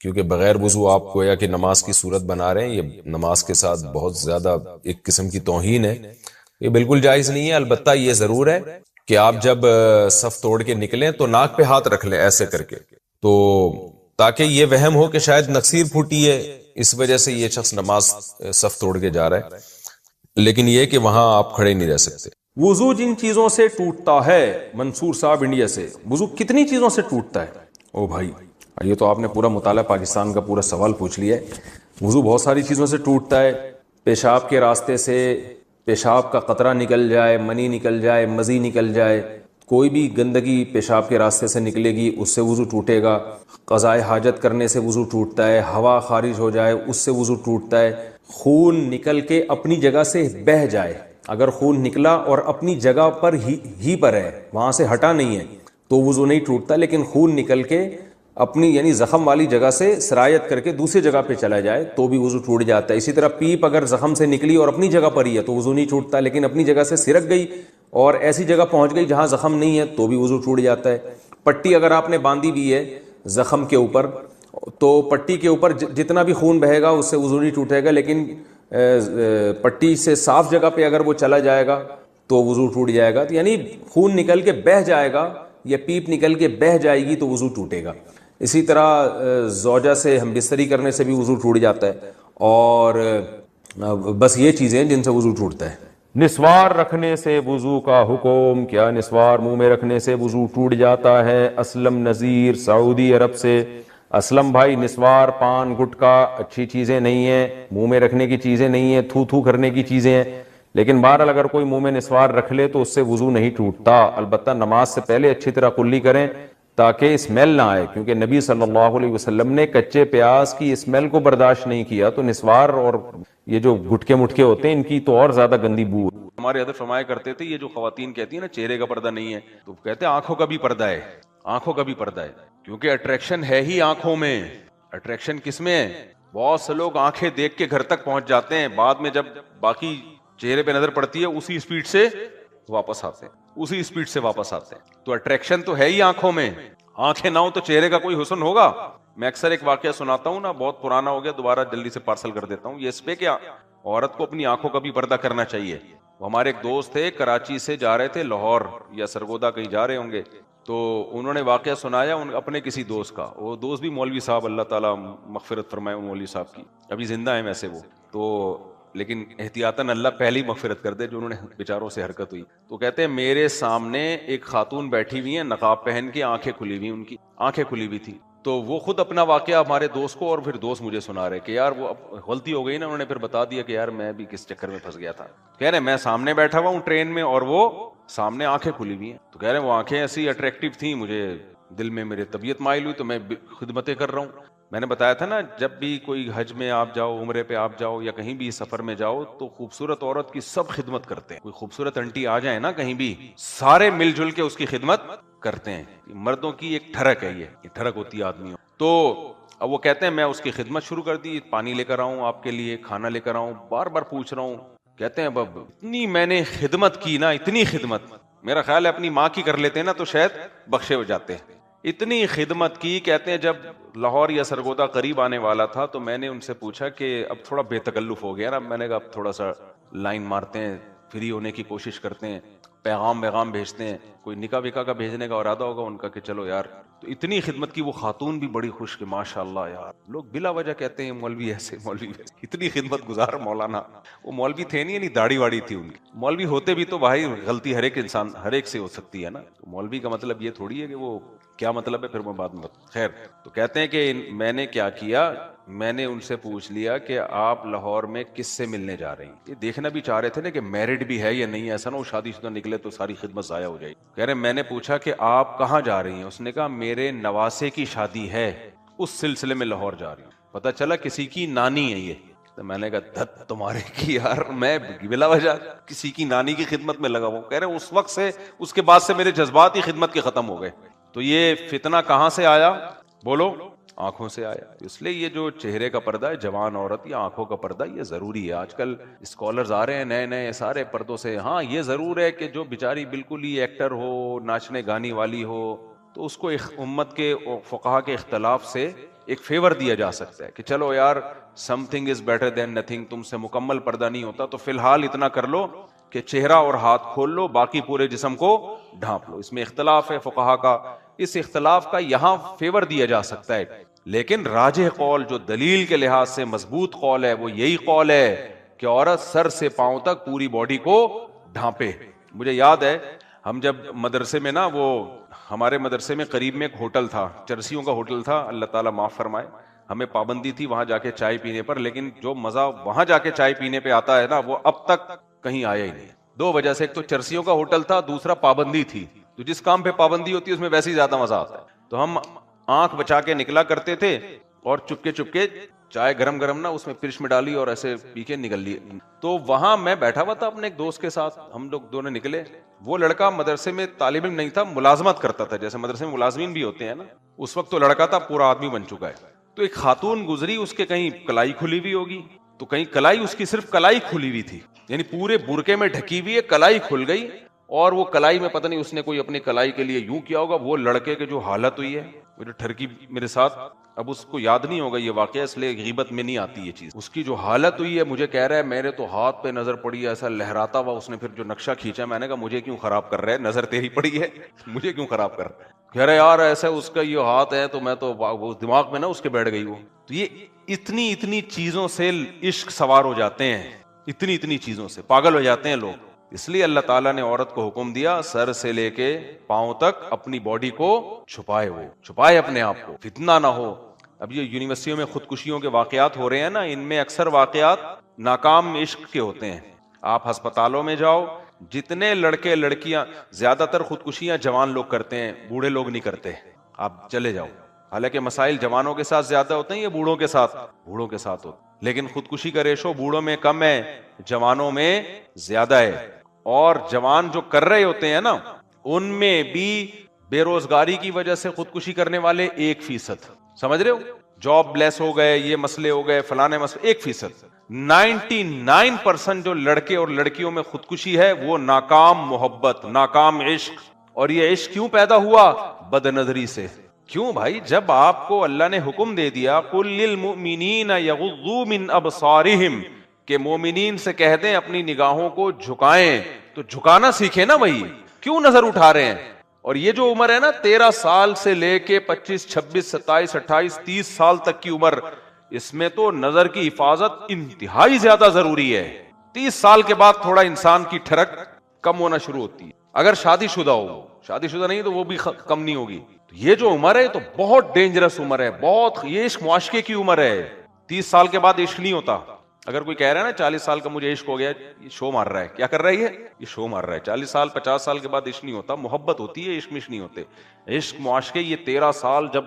کیونکہ بغیر وضو آپ کو یا کہ نماز کی صورت بنا رہے ہیں. یہ نماز کے ساتھ بہت زیادہ ایک قسم کی توہین ہے, یہ بالکل جائز نہیں ہے. البتہ یہ ضرور ہے کہ آپ جب صف توڑ کے نکلیں تو ناک پہ ہاتھ رکھ لیں ایسے کر کے, تو تاکہ یہ وہم ہو کہ شاید نقصیر پھوٹی ہے, اس وجہ سے یہ شخص نماز صف توڑ کے جا رہا ہے. لیکن یہ کہ وہاں آپ کھڑے نہیں رہ سکتے. وضو جن چیزوں سے ٹوٹتا ہے, منصور صاحب انڈیا سے, وضو کتنی چیزوں سے ٹوٹتا ہے؟ او بھائی, یہ تو آپ نے پورا مطالعہ پاکستان کا پورا سوال پوچھ لیا ہے. وضو بہت ساری چیزوں سے ٹوٹتا ہے. پیشاب کے راستے سے پیشاب کا قطرہ نکل جائے, منی نکل جائے, مزی نکل جائے, کوئی بھی گندگی پیشاب کے راستے سے نکلے گی اس سے وضو ٹوٹے گا. قضائے حاجت کرنے سے وضو ٹوٹتا ہے. ہوا خارج ہو جائے اس سے وضو ٹوٹتا ہے. خون نکل کے اپنی جگہ سے بہہ جائے, اگر خون نکلا اور اپنی جگہ پر ہی پر ہے, وہاں سے ہٹا نہیں ہے, تو وضو نہیں ٹوٹتا. لیکن خون نکل کے اپنی یعنی زخم والی جگہ سے سرایت کر کے دوسری جگہ پہ چلا جائے تو بھی وضو ٹوٹ جاتا ہے. اسی طرح پیپ اگر زخم سے نکلی اور اپنی جگہ پر ہی ہے تو وضو نہیں ٹوٹتا, لیکن اپنی جگہ سے سرک گئی اور ایسی جگہ پہنچ گئی جہاں زخم نہیں ہے تو بھی وضو ٹوٹ جاتا ہے. پٹی اگر آپ نے باندھی بھی ہے زخم کے اوپر تو پٹی کے اوپر جتنا بھی خون بہے گا اس سے وضو نہیں ٹوٹے گا, لیکن پٹی سے صاف جگہ پہ اگر وہ چلا جائے گا تو وضو ٹوٹ جائے گا. یعنی خون نکل کے بہہ جائے گا یا پیپ نکل کے بہہ جائے گی تو وضو ٹوٹے گا. اسی طرح زوجہ سے ہم بستری کرنے سے بھی وضو ٹوٹ جاتا ہے. اور بس یہ چیزیں ہیں جن سے وضو ٹوٹتا ہے. نسوار رکھنے سے وضو کا حکم. کیا نسوار منہ میں رکھنے سے وضو ٹوٹ جاتا ہے؟ اسلم نذیر سعودی عرب سے. اسلم بھائی، نسوار، پان، گٹکا اچھی چیزیں نہیں ہیں، منہ میں رکھنے کی چیزیں نہیں ہیں، تھو تھو کرنے کی چیزیں ہیں. لیکن بہرحال اگر کوئی منہ میں نسوار رکھ لے تو اس سے وضو نہیں ٹوٹتا. البتہ نماز سے پہلے اچھی طرح کلی کریں تاکہ اسمیل نہ آئے، کیونکہ نبی صلی اللہ علیہ وسلم نے کچے پیاز کی اسمیل کو برداشت نہیں کیا. تو نسوار اور یہ جو گٹکے مٹکے ہوتے ہیں ان کی تو اور زیادہ گندی بو. ہمارے حضرت فرمایا کرتے تھے یہ جو خواتین کہتی ہیں نا چہرے کا پردہ نہیں ہے، تو کہتے ہیں آنکھوں کا بھی پردہ ہے. آنکھوں کا بھی پردہ ہے، کیونکہ اٹریکشن ہے ہی آنکھوں میں. اٹریکشن کس میں ہے؟ بہت سے لوگ آنکھیں دیکھ کے گھر تک پہنچ جاتے ہیں، بعد میں جب باقی چہرے پہ نظر پڑتی ہے اسی اسپیڈ سے واپس آتے ہیں، اسی اسپیڈ سے واپس آتے ہیں. تو اٹریکشن تو ہے ہی آنکھوں میں. آنکھیں نہ ہو تو چہرے کا کوئی حسن ہوگا؟ میں اکثر ایک واقعہ سناتا ہوں نا، بہت پرانا ہو گیا، دوبارہ جلدی سے پارسل کر دیتا ہوں. یہ اس پہ کیا عورت کو اپنی آنکھوں کا بھی پردہ کرنا چاہیے. وہ ہمارے ایک دوست تھے، کراچی سے جا رہے تھے لاہور یا سرگودا کہیں جا رہے ہوں گے، تو انہوں نے واقعہ سنایا اپنے کسی دوست کا. وہ دوست بھی مولوی صاحب، اللہ تعالیٰ مغفرت فرمائے ان مولوی صاحب کی، ابھی زندہ ہیں ویسے وہ تو، لیکن احتیاطاً اللہ پہلے ہی مغفرت کر دے جو انہوں نے بیچاروں سے حرکت ہوئی. تو کہتے ہیں میرے سامنے ایک خاتون بیٹھی ہوئی ہیں نقاب پہن کے، آنکھیں کھلی ہوئی، ان کی آنکھیں کھلی ہوئی تھی. تو وہ خود اپنا واقعہ ہمارے دوست کو، اور پھر دوست مجھے سنا رہے کہ یار وہ غلطی ہو گئی نا. انہوں نے پھر بتا دیا کہ یار میں بھی کس چکر میں پھنس گیا تھا. کہہ رہے میں سامنے بیٹھا ہوا ہوں ٹرین میں اور وہ سامنے آنکھیں کھلی ہوئی ہیں. تو کہہ رہے وہ آنکھیں ایسی اٹریکٹیو تھیں، مجھے دل میں میرے طبیعت مائل ہوئی تو میں خدمتیں کر رہا ہوں. میں نے بتایا تھا نا جب بھی کوئی حج میں آپ جاؤ، عمرے پہ آپ جاؤ یا کہیں بھی سفر میں جاؤ تو خوبصورت عورت کی سب خدمت کرتے ہیں. کوئی خوبصورت انٹی آ جائے نا کہیں بھی، سارے مل جل کے اس کی خدمت کرتے ہیں. مردوں کی ایک ٹھڑک ہے، یہ ٹھڑک ہوتی ہے آدمیوں. تو اب وہ کہتے ہیں میں اس کی خدمت شروع کر دی، پانی لے کر آؤں آپ کے لیے، کھانا لے کر آؤں، بار بار پوچھ رہا ہوں. کہتے ہیں اب اتنی میں نے خدمت کی نا، اتنی خدمت، میرا خیال ہے اپنی ماں کی کر لیتے نا تو شاید بخشے ہو جاتے ہیں. اتنی خدمت کی. کہتے ہیں جب لاہور یا سرگودا قریب آنے والا تھا تو میں نے ان سے پوچھا کہ اب تھوڑا بے تکلف ہو گیا نا، میں نے کہا اب تھوڑا سا لائن مارتے ہیں، فری ہونے کی کوشش کرتے ہیں، پیغام بھیجتے ہیں. کوئی نکاح وکاح کا بھیجنے کا ارادہ ہوگا ان کا کہ چلو یار. تو اتنی خدمت کی. وہ خاتون بھی بڑی خوش کہ ماشاء اللہ یار. لوگ بلا وجہ کہتے ہیں مولوی ایسے مولوی ویسے، اتنی خدمت گزار مولانا. وہ مولوی تھے نہیں، یعنی داڑھی واڑی تھی ان کی. مولوی ہوتے بھی تو بھائی غلطی ہر ایک انسان، ہر ایک سے ہو سکتی ہے نا. مولوی کا مطلب یہ تھوڑی ہے کہ وہ کیا مطلب ہے پھر میں بعد میں خیر. تو کہتے ہیں کہ میں نے کیا کیا، میں نے ان سے پوچھ لیا کہ آپ لاہور میں کس سے ملنے جا رہی ہیں. یہ دیکھنا بھی چاہ رہے تھے نا کہ میرڈ بھی ہے یا نہیں، ایسا نہ وہ شادی شدہ نکلے تو ساری خدمت ضائع ہو جائے. کہہ رہے میں نے پوچھا کہ آپ کہاں جا رہی ہیں. اس نے کہا میرے نواسے کی شادی ہے، اس سلسلے میں لاہور جا رہی ہوں. پتہ چلا کسی کی نانی ہے یہ. تو میں نے کہا دت تمہارے کی یار، میں بلا وجہ کسی کی نانی کی خدمت میں لگا ہوں. کہہ رہے اس وقت سے، اس کے بعد سے میرے جذبات ہی خدمت کے ختم ہو گئے. تو یہ فتنہ کہاں سے آیا؟ بولو، آنکھوں سے آیا. اس لیے یہ جو چہرے کا پردہ ہے، جوان عورت یا آنکھوں کا پردہ، یہ ضروری ہے. آج کل اسکالرز آ رہے ہیں نئے نئے سارے پردوں سے. ہاں یہ ضرور ہے کہ جو بیچاری بالکل ہی ایکٹر ہو، ناچنے گانے والی ہو، تو اس کو امت کے فقہا کے اختلاف سے ایک فیور دیا جا سکتا ہے کہ چلو یار some thing is better than nothing. تم سے مکمل پردہ نہیں ہوتا تو فی الحال اتنا کر لو کہ چہرہ اور ہاتھ کھول لو، باقی پورے جسم کو ڈھانپ لو. اس میں اختلاف ہے فقہا کا. اس اختلاف کا یہاں فیور دیا جا سکتا ہے، لیکن راجح قول جو دلیل کے لحاظ سے مضبوط قول ہے وہ یہی قول ہے کہ عورت سر سے پاؤں تک پوری باڈی کو ڈھانپے. مجھے یاد ہے ہم جب مدرسے میں نا، وہ ہمارے مدرسے میں قریب میں ایک ہوٹل تھا، چرسیوں کا ہوٹل تھا، اللہ تعالیٰ معاف فرمائے. ہمیں پابندی تھی وہاں جا کے چائے پینے پر، لیکن جو مزہ وہاں جا کے چائے پینے پہ آتا ہے نا وہ اب تک کہیں آیا ہی نہیں. دو وجہ سے، ایک تو چرسیوں کا ہوٹل تھا، دوسرا پابندی تھی. تو جس کام پہ پابندی ہوتی ہے اس میں ویسے ہی زیادہ مزہ آتا ہے. تو ہم آنکھ بچا کے نکلا کرتے تھے اور چپکے چپکے چائے گرم گرم نا اس میں پرش میں ڈالی اور ایسے پی کے نکل لیے. تو وہاں میں بیٹھا ہوا تھا اپنے ایک دوست کے ساتھ، ہم لوگ دونوں نکلے. وہ لڑکا مدرسے میں طالب علم نہیں تھا، ملازمت کرتا تھا، جیسے مدرسے میں ملازمین بھی ہوتے ہیں نا. اس وقت تو لڑکا تھا، پورا آدمی بن چکا ہے. تو ایک خاتون گزری، اس کے کہیں کلائی کھلی ہوئی ہوگی، تو کہیں کلائی، اس کی صرف کلائی کھلی ہوئی تھی، یعنی پورے برقعے میں ڈھکی ہوئی ہے، کلائی کھل گئی. اور وہ کلائی میں پتہ نہیں اس نے کوئی اپنی کلائی کے لیے یوں کیا ہوگا. وہ لڑکے کی جو حالت ہوئی ہے, وہ جو ٹھرکی میرے ساتھ, اب اس کو یاد نہیں ہوگا یہ واقعہ, اس لیے غیبت میں نہیں آتی یہ چیز. اس کی جو حالت ہوئی ہے, مجھے کہہ رہا ہے میرے تو ہاتھ پہ نظر پڑی ہے ایسا لہراتا ہوا. اس نے پھر جو نقشہ کھینچا, میں نے کہا مجھے کیوں خراب کر رہا ہے, نظر تیری پڑی ہے, مجھے کیوں خراب کر رہا ہے. کہہ رہا یار ایسا اس کا یہ ہاتھ ہے, تو میں تو وہ دماغ میں نا اس کے بیٹھ گئی وہ. تو یہ اتنی چیزوں سے عشق سوار ہو جاتے ہیں, اتنی چیزوں سے پاگل ہو جاتے ہیں لوگ. اس لیے اللہ تعالیٰ نے عورت کو حکم دیا سر سے لے کے پاؤں تک اپنی باڈی کو چھپائے, وہ چھپائے اپنے آپ کو, فتنہ نہ ہو. اب یہ یونیورسٹیوں میں خودکشیوں کے واقعات ہو رہے ہیں نا, ان میں اکثر واقعات ناکام عشق کے ہوتے ہیں. آپ ہسپتالوں میں جاؤ, جتنے لڑکے لڑکیاں, زیادہ تر خودکشیاں جوان لوگ کرتے ہیں, بوڑھے لوگ نہیں کرتے. آپ چلے جاؤ, حالانکہ مسائل جوانوں کے ساتھ زیادہ ہوتے ہیں یا بوڑھوں کے ساتھ ہوتے, لیکن خودکشی کا ریشو بوڑھوں میں کم ہے, جوانوں میں زیادہ ہے. اور جوان جو کر رہے ہوتے ہیں نا, ان میں بھی بے روزگاری کی وجہ سے خودکشی کرنے والے 1%. سمجھ رہے ہو, جاب لیس ہو گئے, یہ مسئلے ہو گئے, فلانے مسئلے, 1%. 99% جو لڑکے اور لڑکیوں میں خودکشی ہے وہ ناکام محبت, ناکام عشق. اور یہ عشق کیوں پیدا ہوا؟ بد نظری سے. کیوں بھائی, جب آپ کو اللہ نے حکم دے دیا قل للمؤمنین یغضوا من ابصارہم, کہ مومنین سے کہہ دیں اپنی نگاہوں کو جھکائیں, تو جھکانا سیکھیں نا بھائی, کیوں نظر اٹھا رہے ہیں؟ اور یہ جو عمر ہے نا 13 سال سے لے کے 25, 26, 27, 28, 30 سال تک کی عمر, اس میں تو نظر کی حفاظت انتہائی زیادہ ضروری ہے. 30 سال کے بعد تھوڑا انسان کی ٹھڑک کم ہونا شروع ہوتی ہے, اگر شادی شدہ ہو. شادی شدہ نہیں تو وہ بھی کم نہیں ہوگی. یہ جو عمر ہے تو بہت ڈینجرس عمر ہے, بہت, یہ عشق معاشقے کی عمر ہے. 30 سال کے بعد عشق نہیں ہوتا. اگر کوئی کہہ رہا ہے نا 40 سال کا مجھے عشق ہو گیا, یہ شو مار رہا ہے. کیا کر رہا ہے یہ شو مار رہا ہے. 40 سال 50 سال کے بعد عشق نہیں ہوتا, محبت ہوتی ہے, عشق مش نہیں ہوتے. عشق معاشقے یہ 13 سال جب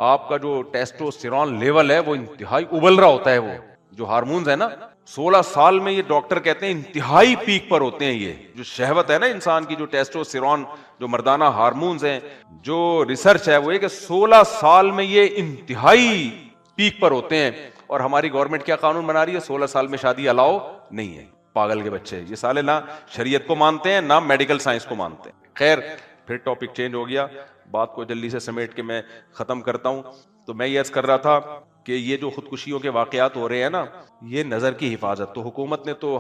آپ کا جو ٹیسٹوسٹیرون لیول ہے وہ انتہائی ابل رہا ہوتا ہے, وہ جو ہارمونز ہے نا 16 سال میں یہ ڈاکٹر کہتے ہیں انتہائی پیک پر ہوتے ہیں. یہ جو شہوت ہے نا انسان کی, جو ٹیسٹوسٹیرون, جو مردانہ ہارمونز ہیں, جو ریسرچ ہے وہ یہ کہ 16 سال میں یہ انتہائی پیک پر ہوتے ہیں. اور ہماری گورنمنٹ کیا قانون بنا رہی ہے, 16 سال میں شادی الاؤ نہیں ہے. پاگل کے بچے, یہ سالے نہ شریعت کو مانتے ہیں نہ میڈیکل سائنس کو مانتے ہیں. خیر, پھر ٹاپک چینج ہو گیا, بات کو جلدی سے سمیٹ کے میں ختم کرتا ہوں. تو میں یہ عرض کر رہا تھا کہ یہ جو خودکشیوں کے واقعات ہو رہے ہیں نا, یہ نظر کی حفاظت. تو حکومت نے تو,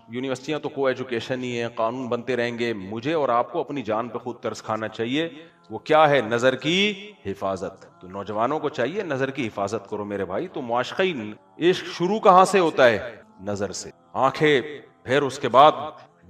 یونیورسٹیاں تو کو ایجوکیشن ہی ہے, قانون بنتے رہیں گے. مجھے اور آپ کو اپنی جان پہ خود ترس کھانا چاہیے. وہ کیا ہے؟ نظر کی حفاظت. تو نوجوانوں کو چاہیے نظر کی حفاظت کرو میرے بھائی. تو معاشقی عشق شروع کہاں سے ہوتا ہے؟ نظر سے. آنکھیں, پھر اس کے بعد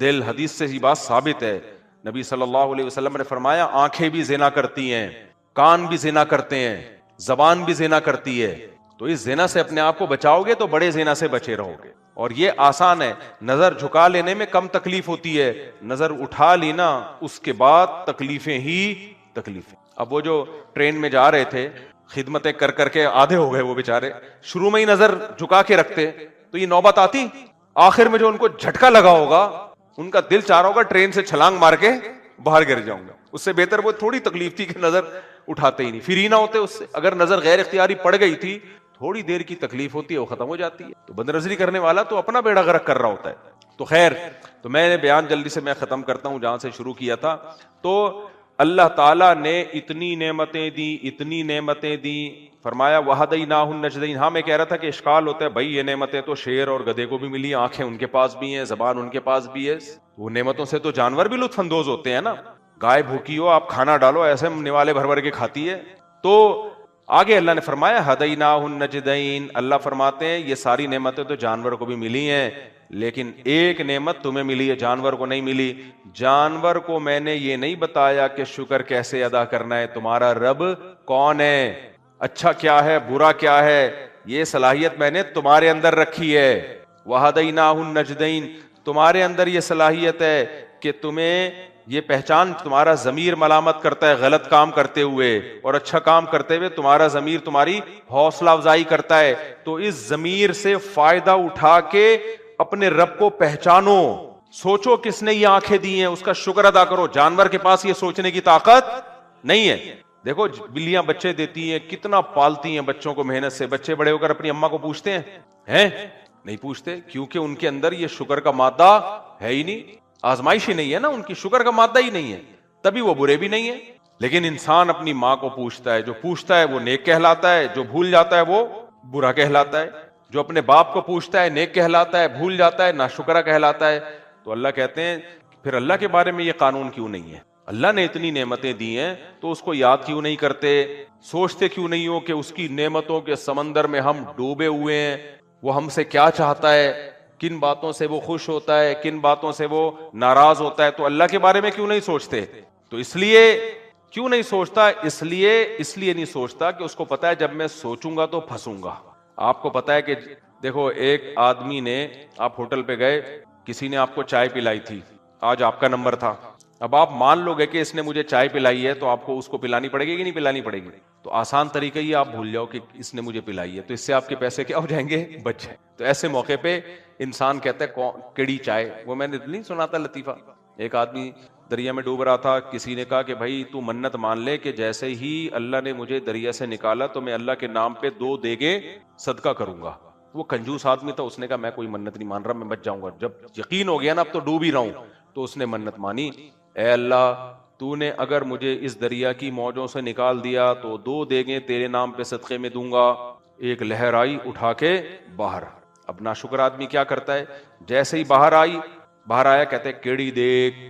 دل. حدیث سے یہ بات ثابت ہے, نبی صلی اللہ علیہ وسلم نے فرمایا آنکھیں بھی زنا کرتی ہیں, کان بھی زنا کرتے ہیں, زبان بھی زنا کرتی ہے. تو اس زنا سے اپنے آپ کو بچاؤ گے تو بڑے زنا سے بچے رہو گے. اور یہ آسان ہے, نظر جھکا لینے میں کم تکلیف ہوتی ہے, نظر اٹھا لینا اس کے بعد تکلیفیں ہی تکلیفیں. اب وہ جو ٹرین میں جا رہے تھے, خدمتیں کر کر کے آدھے ہو گئے وہ بیچارے, شروع میں ہی نظر جھکا کے رکھتے تو یہ نوبت آتی, آخر میں جو ان کو جھٹکا لگا ہوگا ان کا دل چاہ رہا ہوگا ٹرین سے چھلانگ مار کے باہر گر جاؤں گا. اس سے بہتر وہ تھوڑی تکلیف تھی کہ نظر اٹھاتے ہی نہیں, فری نہ ہوتے اس سے. اگر نظر غیر اختیاری پڑ گئی تھی, تھوڑی دیر کی تکلیف ہوتی ہے, وہ ختم ہو جاتی ہے. تو بد نظری کرنے والا تو اپنا بیڑا غرق کر رہا ہوتا ہے. تو خیر, تو میں نے بیان جلدی سے میں ختم کرتا ہوں جہاں سے شروع کیا تھا. تو اللہ تعالیٰ نے اتنی نعمتیں دی, اتنی نعمتیں دی, فرمایا وَهَدَيْنَاهُ النَّجْدَيْنِ. ہاں میں کہہ رہا تھا کہ اشکال ہوتا ہے بھائی, یہ نعمتیں تو شیر اور گدھے کو بھی ملی, آنکھیں ان کے پاس بھی ہیں, زبان ان کے پاس بھی ہے. وہ نعمتوں سے تو جانور بھی لطف اندوز ہوتے ہیں نا. گائے بھوکی ہو, آپ کھانا ڈالو, ایسے نوالے بھر بھر کے کھاتی ہے. تو آگے اللہ نے فرمایا ہدیناہ النجدین. اللہ فرماتے ہیں یہ ساری نعمتیں تو جانور کو بھی ملی ہیں, لیکن ایک نعمت تمہیں ملی ہے, جانور کو نہیں ملی. جانور کو میں نے یہ نہیں بتایا کہ شکر کیسے ادا کرنا ہے, تمہارا رب کون ہے, اچھا کیا ہے, برا کیا ہے, یہ صلاحیت میں نے تمہارے اندر رکھی ہے. وہدیناہ النجدین, تمہارے اندر یہ صلاحیت ہے کہ تمہیں یہ پہچان, تمہارا ضمیر ملامت کرتا ہے غلط کام کرتے ہوئے, اور اچھا کام کرتے ہوئے تمہارا ضمیر تمہاری حوصلہ افزائی کرتا ہے. تو اس ضمیر سے فائدہ اٹھا کے اپنے رب کو پہچانو, سوچو کس نے یہ آنکھیں دی ہیں, اس کا شکر ادا کرو. جانور کے پاس یہ سوچنے کی طاقت نہیں ہے. دیکھو بلیاں بچے دیتی ہیں, کتنا پالتی ہیں بچوں کو محنت سے. بچے بڑے ہو کر اپنی اماں کو پوچھتے ہیں؟ نہیں پوچھتے, کیونکہ ان کے اندر یہ شکر کا مادہ ہے ہی نہیں. آزمائش ہی نہیں ہے نا ان کی, شکر کا مادہ ہی نہیں ہے, تبھی وہ برے بھی نہیں ہیں. لیکن انسان اپنی ماں کو پوچھتا ہے, جو پوچھتا ہے وہ نیک کہلاتا ہے, جو بھول جاتا ہے وہ برا کہلاتا ہے. جو اپنے باپ کو پوچھتا ہے نیک کہلاتا ہے, بھول جاتا ہے ناشکرا کہلاتا ہے. تو اللہ کہتے ہیں پھر اللہ کے بارے میں یہ قانون کیوں نہیں ہے؟ اللہ نے اتنی نعمتیں دی ہیں تو اس کو یاد کیوں نہیں کرتے؟ سوچتے کیوں نہیں ہو کہ اس کی نعمتوں کے سمندر میں ہم ڈوبے ہوئے ہیں, وہ ہم سے کیا چاہتا ہے, کن باتوں سے وہ خوش ہوتا ہے, کن باتوں سے وہ ناراض ہوتا ہے. تو اللہ کے بارے میں کیوں نہیں سوچتے؟ تو اس لیے کیوں نہیں سوچتا؟ اس لیے نہیں سوچتا کہ اس کو پتا ہے جب میں سوچوں گا تو پھنسوں گا. آپ کو پتا ہے کہ دیکھو ایک آدمی نے, آپ ہوٹل پہ گئے, کسی نے آپ کو چائے پلائی تھی, آج آپ کا نمبر تھا, اب آپ مان لو گے کہ اس نے مجھے چائے پلائی ہے تو آپ کو اس کو پلانی پڑے گی کہ نہیں پلانی پڑے گی؟ تو آسان طریقہ یہ آپ بھول جاؤ کہ اس نے مجھے پلائی ہے, تو اس سے آپ کے پیسے کیا ہو جائیں گے؟ بچ جائیں. تو ایسے موقع پہ انسان کہتا ہے کیڑی چائے. وہ میں نے نہیں سنا تھا لطیفہ, ایک آدمی دریا میں ڈوب رہا تھا, کسی نے کہا کہ بھائی تو منت مان لے کہ جیسے ہی اللہ نے مجھے دریا سے نکالا تو میں اللہ کے نام پہ 2 دیگیں صدقہ کروں گا. وہ کنجوس آدمی تھا, اس نے کہا میں کوئی منت نہیں مان رہا, میں بچ جاؤں گا. جب یقین ہو گیا نا اب تو ڈوب ہی رہا ہوں, تو اس نے منت مانی, اے اللہ تو نے اگر مجھے اس دریا کی موجوں سے نکال دیا تو 2 دیگیں تیرے نام پہ صدقے میں دوں گا. ایک لہر آئی اٹھا کے باہر. اب ناشکر آدمی کیا کرتا ہے, جیسے ہی باہر آیا کہتے ہیں کیڑی دیگ,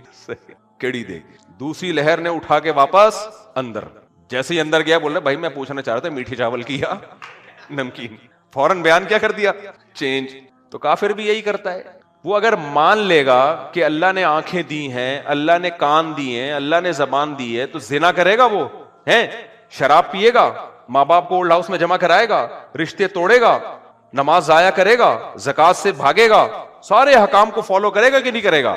کیڑی دیگ. دوسری لہر نے اٹھا کے واپس اندر. جیسے ہی اندر گیا بول رہا بھائی میں پوچھنا چاہ رہا تھا میٹھے چاول کی یا نمکین, فوراً بیان کیا کر دیا؟ چینج. تو کافر بھی یہی کرتا ہے. وہ اگر مان لے گا کہ اللہ نے آنکھیں دی ہیں, اللہ نے کان دی ہیں, اللہ نے زبان دی ہے, تو زنا کرے گا, وہ ہے شراب پیے گا, ماں باپ کو اولڈ ہاؤس میں جمع کرائے گا, رشتے توڑے گا, نماز ضائع کرے گا, زکات سے بھاگے گا, سارے حکام کو فالو کرے گا کہ نہیں کرے گا؟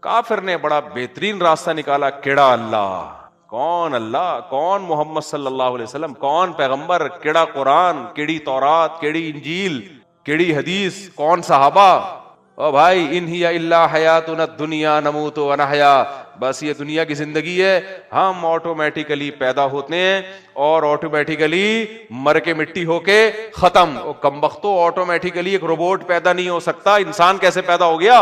کافر نے بڑا بہترین راستہ نکالا, کیڑا اللہ. کون اللہ؟ کون محمد صلی اللہ علیہ وسلم؟ کون پیغمبر؟ کیڑا قرآن, کیڑی تورات, کیڑی انجیل, کیڑی حدیث, کون صحابہ؟ او بھائی ان ہی الا حیاتنا الدنیا نموت و نحیا, بس یہ دنیا کی زندگی ہے, ہم آٹومیٹیکلی پیدا ہوتے ہیں اور آٹومیٹیکلی مر کے مٹی ہو کے ختم. کمبختو آٹومیٹیکلی ایک روبوٹ پیدا نہیں ہو سکتا. انسان کیسے پیدا ہو گیا؟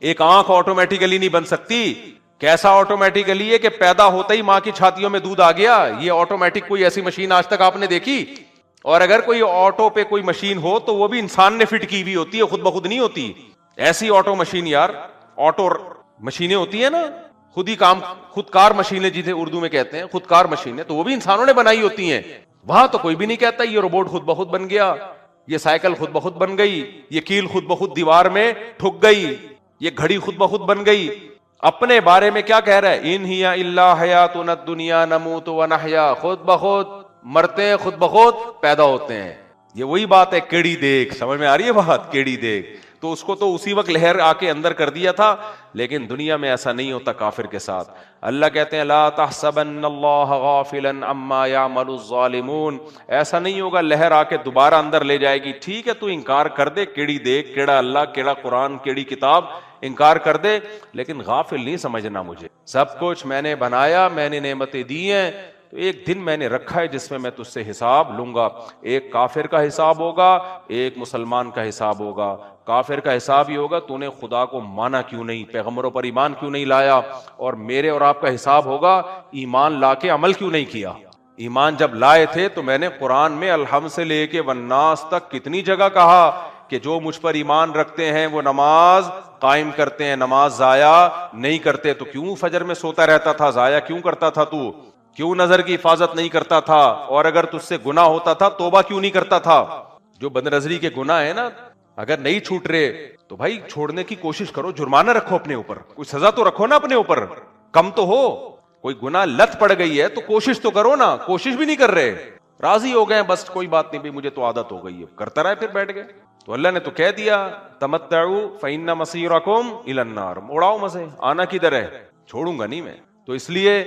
ایک آنکھ آٹومیٹیکلی نہیں بن سکتی. کیسا آٹومیٹیکلی ہے کہ پیدا ہوتا ہی ماں کی چھاتیوں میں دودھ آ گیا؟ یہ آٹومیٹک کوئی ایسی مشین آج تک آپ نے دیکھی؟ اور اگر کوئی آٹو پہ کوئی مشین ہو تو وہ بھی انسان نے فٹ کی ہوئی ہوتی ہے, خود بخود نہیں ہوتی. ایسی آٹو مشین یار, آٹو مشینیں ہوتی ہیں نا, خود ہی کام, خودکار مشینیں جسے اردو میں کہتے ہیں, خودکار مشینیں, تو وہ بھی انسانوں نے بنائی ہوتی ہیں. وہاں تو کوئی بھی نہیں کہتا یہ روبوٹ خود بخود بن گیا, یہ سائیکل خود بخود بن گئی, یہ کیل خود بخود دیوار میں ٹھک گئی, یہ گھڑی خود بخود بن گئی. اپنے بارے میں کیا کہہ رہا ہے؟ ان ہی الا حیاتنا الدنیا نموت و نحیا, خود بخود مرتے ہیں, خود بخود پیدا ہوتے ہیں. یہ وہی بات ہے کیڑی دیکھ, سمجھ میں آ رہی ہے بات؟ کیڑی دیکھ. تو اس کو تو اسی وقت لہر آ کے اندر کر دیا تھا, لیکن دنیا میں ایسا نہیں ہوتا کافر کے ساتھ. اللہ کہتے ہیں لا تحسبن اللہ غافلا عما يعمل الظالمون, ایسا نہیں ہوگا لہر آ کے دوبارہ اندر لے جائے گی. ٹھیک ہے تو انکار کر دے, کیڑی دیکھ, کیڑا اللہ, کیڑا قرآن, کیڑی کتاب, انکار کر دے, لیکن غافل نہیں سمجھنا مجھے. سب کچھ میں نے بنایا, میں نے نعمتیں دی ہیں, تو ایک دن میں نے رکھا ہے جس میں میں تجھ سے حساب لوں گا. ایک کافر کا حساب ہوگا, ایک مسلمان کا حساب ہوگا. کافر کا حساب ہی ہوگا تو نے خدا کو مانا کیوں نہیں, پیغمبروں پر ایمان کیوں نہیں لایا, اور میرے اور آپ کا حساب ہوگا ایمان لا کے عمل کیوں نہیں کیا. ایمان جب لائے تھے تو میں نے قرآن میں الحمد سے لے کے والناس تک کتنی جگہ کہا کہ جو مجھ پر ایمان رکھتے ہیں وہ نماز قائم کرتے ہیں, نماز ضائع نہیں کرتے. تو کیوں فجر میں سوتا رہتا تھا, ضائع کیوں کرتا تھا تو؟ کیوں نظر کی حفاظت نہیں کرتا تھا؟ اور اگر تجھ سے گناہ ہوتا تھا توبہ کیوں نہیں کرتا تھا؟ جو بد نظری کے گناہ ہے نا, اگر نہیں چھوٹ رہے تو بھائی چھوڑنے کی کوشش کرو, جرمانہ رکھو اپنے اوپر, کوئی سزا تو رکھو نا اپنے اوپر, کم تو ہو. کوئی گناہ لت پڑ گئی ہے تو کوشش تو کرو نا, کوشش بھی نہیں کر رہے, راضی ہو گئے بس کوئی بات نہیں بھائی مجھے تو عادت ہو گئی ہے, کرتا رہے پھر بیٹھ گئے. تو اللہ نے تو کہہ دیا تمتعوا فإن مصيركم إلى النار, اڑاؤ مزے, آنا کدھر ہے, چھوڑوں گا نہیں میں. تو اس لیے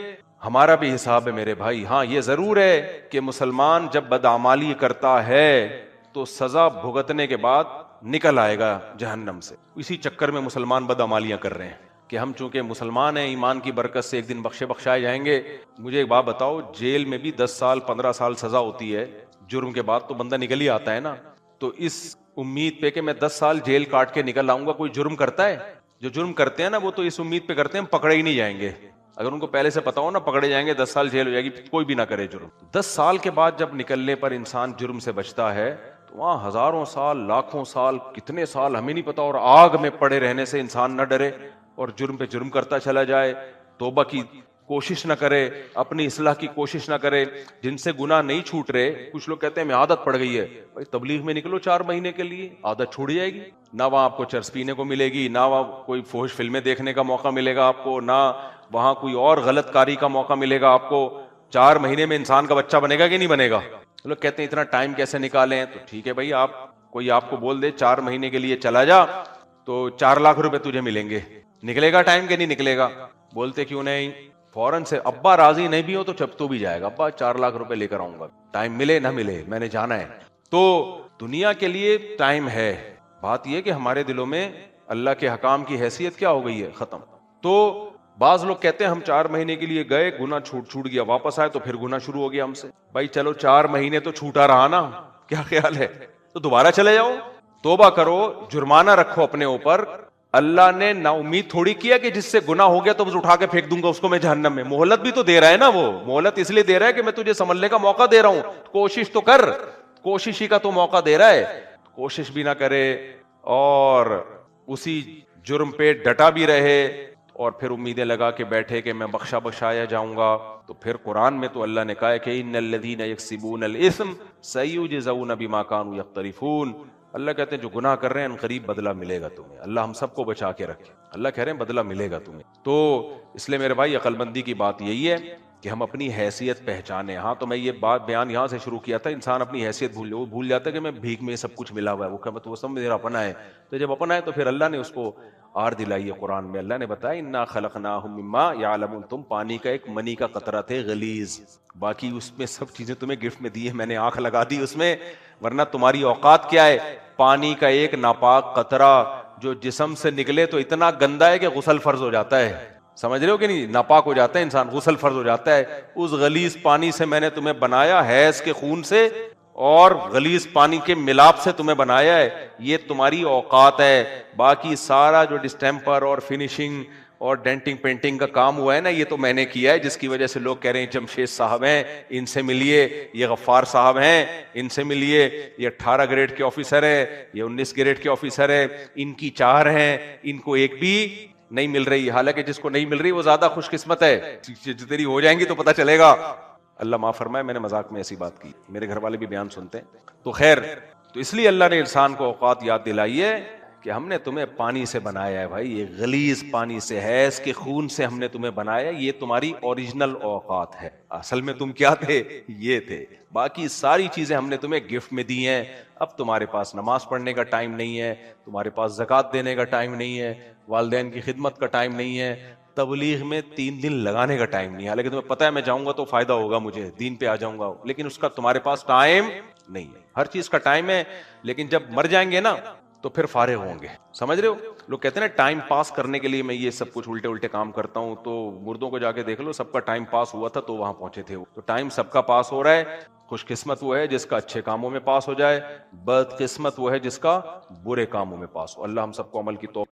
ہمارا بھی حساب ہے میرے بھائی. ہاں یہ ضرور ہے کہ مسلمان جب بدعمالی کرتا ہے تو سزا بھگتنے کے بعد نکل آئے گا جہنم سے. اسی چکر میں مسلمان بدعمالیاں کر رہے ہیں کہ ہم چونکہ مسلمان ہیں, ایمان کی برکت سے ایک دن بخشائے جائیں گے. مجھے ایک بات بتاؤ, جیل میں بھی 10 سال 15 سال سزا ہوتی ہے جرم کے بعد, تو بندہ نکل ہی آتا ہے نا. تو اس امید پہ کہ میں 10 سال جیل کاٹ کے نکل آؤں گا, کوئی جرم کرتا ہے؟ جو جرم کرتے ہیں نا وہ تو اس امید پہ کرتے ہیں ہم پکڑے ہی نہیں جائیں گے. اگر ان کو پہلے سے پتا ہو نا پکڑے جائیں گے 10 سال جیل ہو جائے گی, کوئی بھی نہ کرے جرم. 10 سال کے بعد جب نکلنے پر انسان جرم سے بچتا ہے تو وہاں ہزاروں سال, لاکھوں سال, کتنے سال ہمیں نہیں پتا, اور آگ میں پڑے رہنے سے انسان نہ ڈرے اور جرم پہ جرم کرتا چلا جائے, توبہ کی کوشش نہ کرے, اپنی اصلاح کی کوشش نہ کرے. جن سے گناہ نہیں چھوٹ رہے, کچھ لوگ کہتے ہیں ہمیں عادت پڑ گئی ہے. بھائی تبلیغ میں نکلو 4 مہینے کے لیے, عادت چھوٹ جائے گی. نہ وہاں آپ کو چرس پینے کو ملے گی, نہ وہاں کوئی فحش فلمیں دیکھنے کا موقع ملے گا آپ کو, نہ وہاں کوئی اور غلط کاری کا موقع ملے گا آپ کو. 4 مہینے میں انسان کا بچہ بنے گا کہ نہیں بنے گا؟ لوگ کہتے ہیں اتنا ٹائم کیسے نکالیں؟ تو ٹھیک ہے بھائی, کوئی آپ کو بول دے 4 مہینے کے لیے چلا جا تو 4 لاکھ روپے تجھے ملیں گے, نکلے گا ٹائم کہ نہیں نکلے گا؟ بولتے کیوں نہیں؟ فوراً سے ابا راضی نہیں بھی ہو تو چپتو بھی جائے گا, ابا 4 لاکھ روپے لے کر آؤں گا, ٹائم ملے نہ ملے میں نے جانا ہے. تو دنیا کے لیے ٹائم ہے, بات یہ کہ ہمارے دلوں میں اللہ کے حکام کی حیثیت کیا ہو گئی ہے, ختم. تو بعض لوگ کہتے ہیں ہم 4 مہینے کے لیے گئے, گناہ چھوٹ گیا, واپس آئے تو پھر گناہ شروع ہو گیا ہم سے. بھائی چلو 4 مہینے تو چھوٹا رہا نا, کیا خیال ہے؟ تو دوبارہ چلے جاؤ, توبہ کرو, جرمانہ رکھو اپنے اوپر. اللہ نے نا امید تھوڑی کیا کہ جس سے گناہ ہو گیا تو بس اٹھا کے پھینک دوں گا اس کو میں جہنم میں. مہلت بھی تو دے رہا ہے نا, وہ مہلت اس لیے دے رہا ہے کہ میں تجھے سنبھلنے کا موقع دے رہا ہوں, کوشش تو کر, کوشش ہی کا تو موقع دے رہا ہے. کوشش بھی نہ کرے اور اسی جرم پہ ڈٹا بھی رہے اور پھر امیدیں لگا کے بیٹھے کہ میں بخشایا جاؤں گا. تو پھر قرآن میں تو اللہ نے کہا ہے کہ ان الذین یکسبون الاثم سیجزون بما کانوا یقترفون. اللہ کہتے ہیں جو گناہ کر رہے ہیں ان قریب بدلہ ملے گا تمہیں. اللہ ہم سب کو بچا کے رکھے, اللہ کہہ رہے ہیں بدلہ ملے گا تمہیں. تو اس لیے میرے بھائی عقل مندی کی بات یہی ہے کہ ہم اپنی حیثیت پہچانے. ہاں تو میں یہ بات بیان یہاں سے شروع کیا تھا, انسان اپنی حیثیت بھول جاتا ہے کہ میں بھیک میں سب کچھ ملا ہوا ہے, وہ کہ وہ سب میرا اپنا ہے. تو جب اپنا ہے تو پھر اللہ نے اس کو آر دلائی ہے. قرآن میں اللہ نے بتایا انا خلقناہم مما یعلمون, تم پانی کا ایک منی کا قطرہ تھے غلیظ, باقی اس میں سب چیزیں تمہیں گفٹ میں دی ہے, میں نے آنکھ لگا دی اس میں, ورنہ تمہاری اوقات کیا ہے؟ پانی کا ایک ناپاک قطرہ جو جسم سے نکلے تو اتنا گندا ہے کہ غسل فرض ہو جاتا ہے. سمجھ رہے ہو کہ نہیں؟ ناپاک ہو جاتا ہے انسان, غسل فرض ہو جاتا ہے. اس غلیظ پانی سے میں نے تمہیں بنایا, حیض کے خون سے اور غلیظ پانی کے ملاپ سے تمہیں بنایا ہے. یہ تمہاری اوقات ہے. باقی سارا جو ڈسٹیمپر اور فنیشنگ اور ڈینٹنگ پینٹنگ کا کام ہوا ہے نا, یہ تو میں نے کیا ہے, جس کی وجہ سے لوگ کہہ رہے ہیں جمشید صاحب ہیں ان سے ملیے, یہ غفار صاحب ہیں ان سے ملیے, یہ 18 گریڈ کے آفیسر ہے, یہ 19 گریڈ کے آفیسر ہے, ان کی 4 ہیں, ان کو ایک بھی نہیں مل رہی. حالانکہ جس کو نہیں مل رہی وہ زیادہ خوش قسمت ہے, تیری ہو جائیں گی تو پتہ چلے گا. اللہ معاف فرمائے, میں نے مذاق میں ایسی بات کی, میرے گھر والے بھی بیان سنتے ہیں. تو خیر, تو اس لیے اللہ نے انسان کو اوقات یاد دلائی ہے کہ ہم نے تمہیں پانی سے بنایا ہے بھائی, یہ غلیظ پانی سے, حیض کے خون سے ہم نے تمہیں بنایا. یہ تمہاری اوریجنل اوقات ہے. اصل میں تم کیا تھے؟ یہ تھے. باقی ساری چیزیں ہم نے تمہیں گفٹ میں دی ہیں. اب تمہارے پاس نماز پڑھنے کا ٹائم نہیں ہے, تمہارے پاس زکوٰۃ دینے کا ٹائم نہیں ہے, والدین کی خدمت کا ٹائم نہیں ہے, تبلیغ میں 3 دن لگانے کا ٹائم نہیں ہے. حالانکہ تمہیں پتہ ہے میں جاؤں گا تو فائدہ ہوگا, مجھے دین پہ آ جاؤں گا, لیکن اس کا تمہارے پاس ٹائم نہیں ہے. ہر چیز کا ٹائم ہے, لیکن جب مر جائیں گے نا تو پھر فارغ ہوں گے. سمجھ رہے ہو؟ لوگ کہتے ہیں نا ٹائم پاس کرنے کے لیے میں یہ سب کچھ الٹے کام کرتا ہوں, تو مردوں کو جا کے دیکھ لو, سب کا ٹائم پاس ہوا تھا تو وہاں پہنچے تھے. تو ٹائم سب کا پاس ہو رہا ہے. خوش قسمت وہ ہے جس کا اچھے کاموں میں پاس ہو جائے, بد قسمت وہ ہے جس کا برے کاموں میں پاس ہو. اللہ ہم سب کو عمل کی توفیق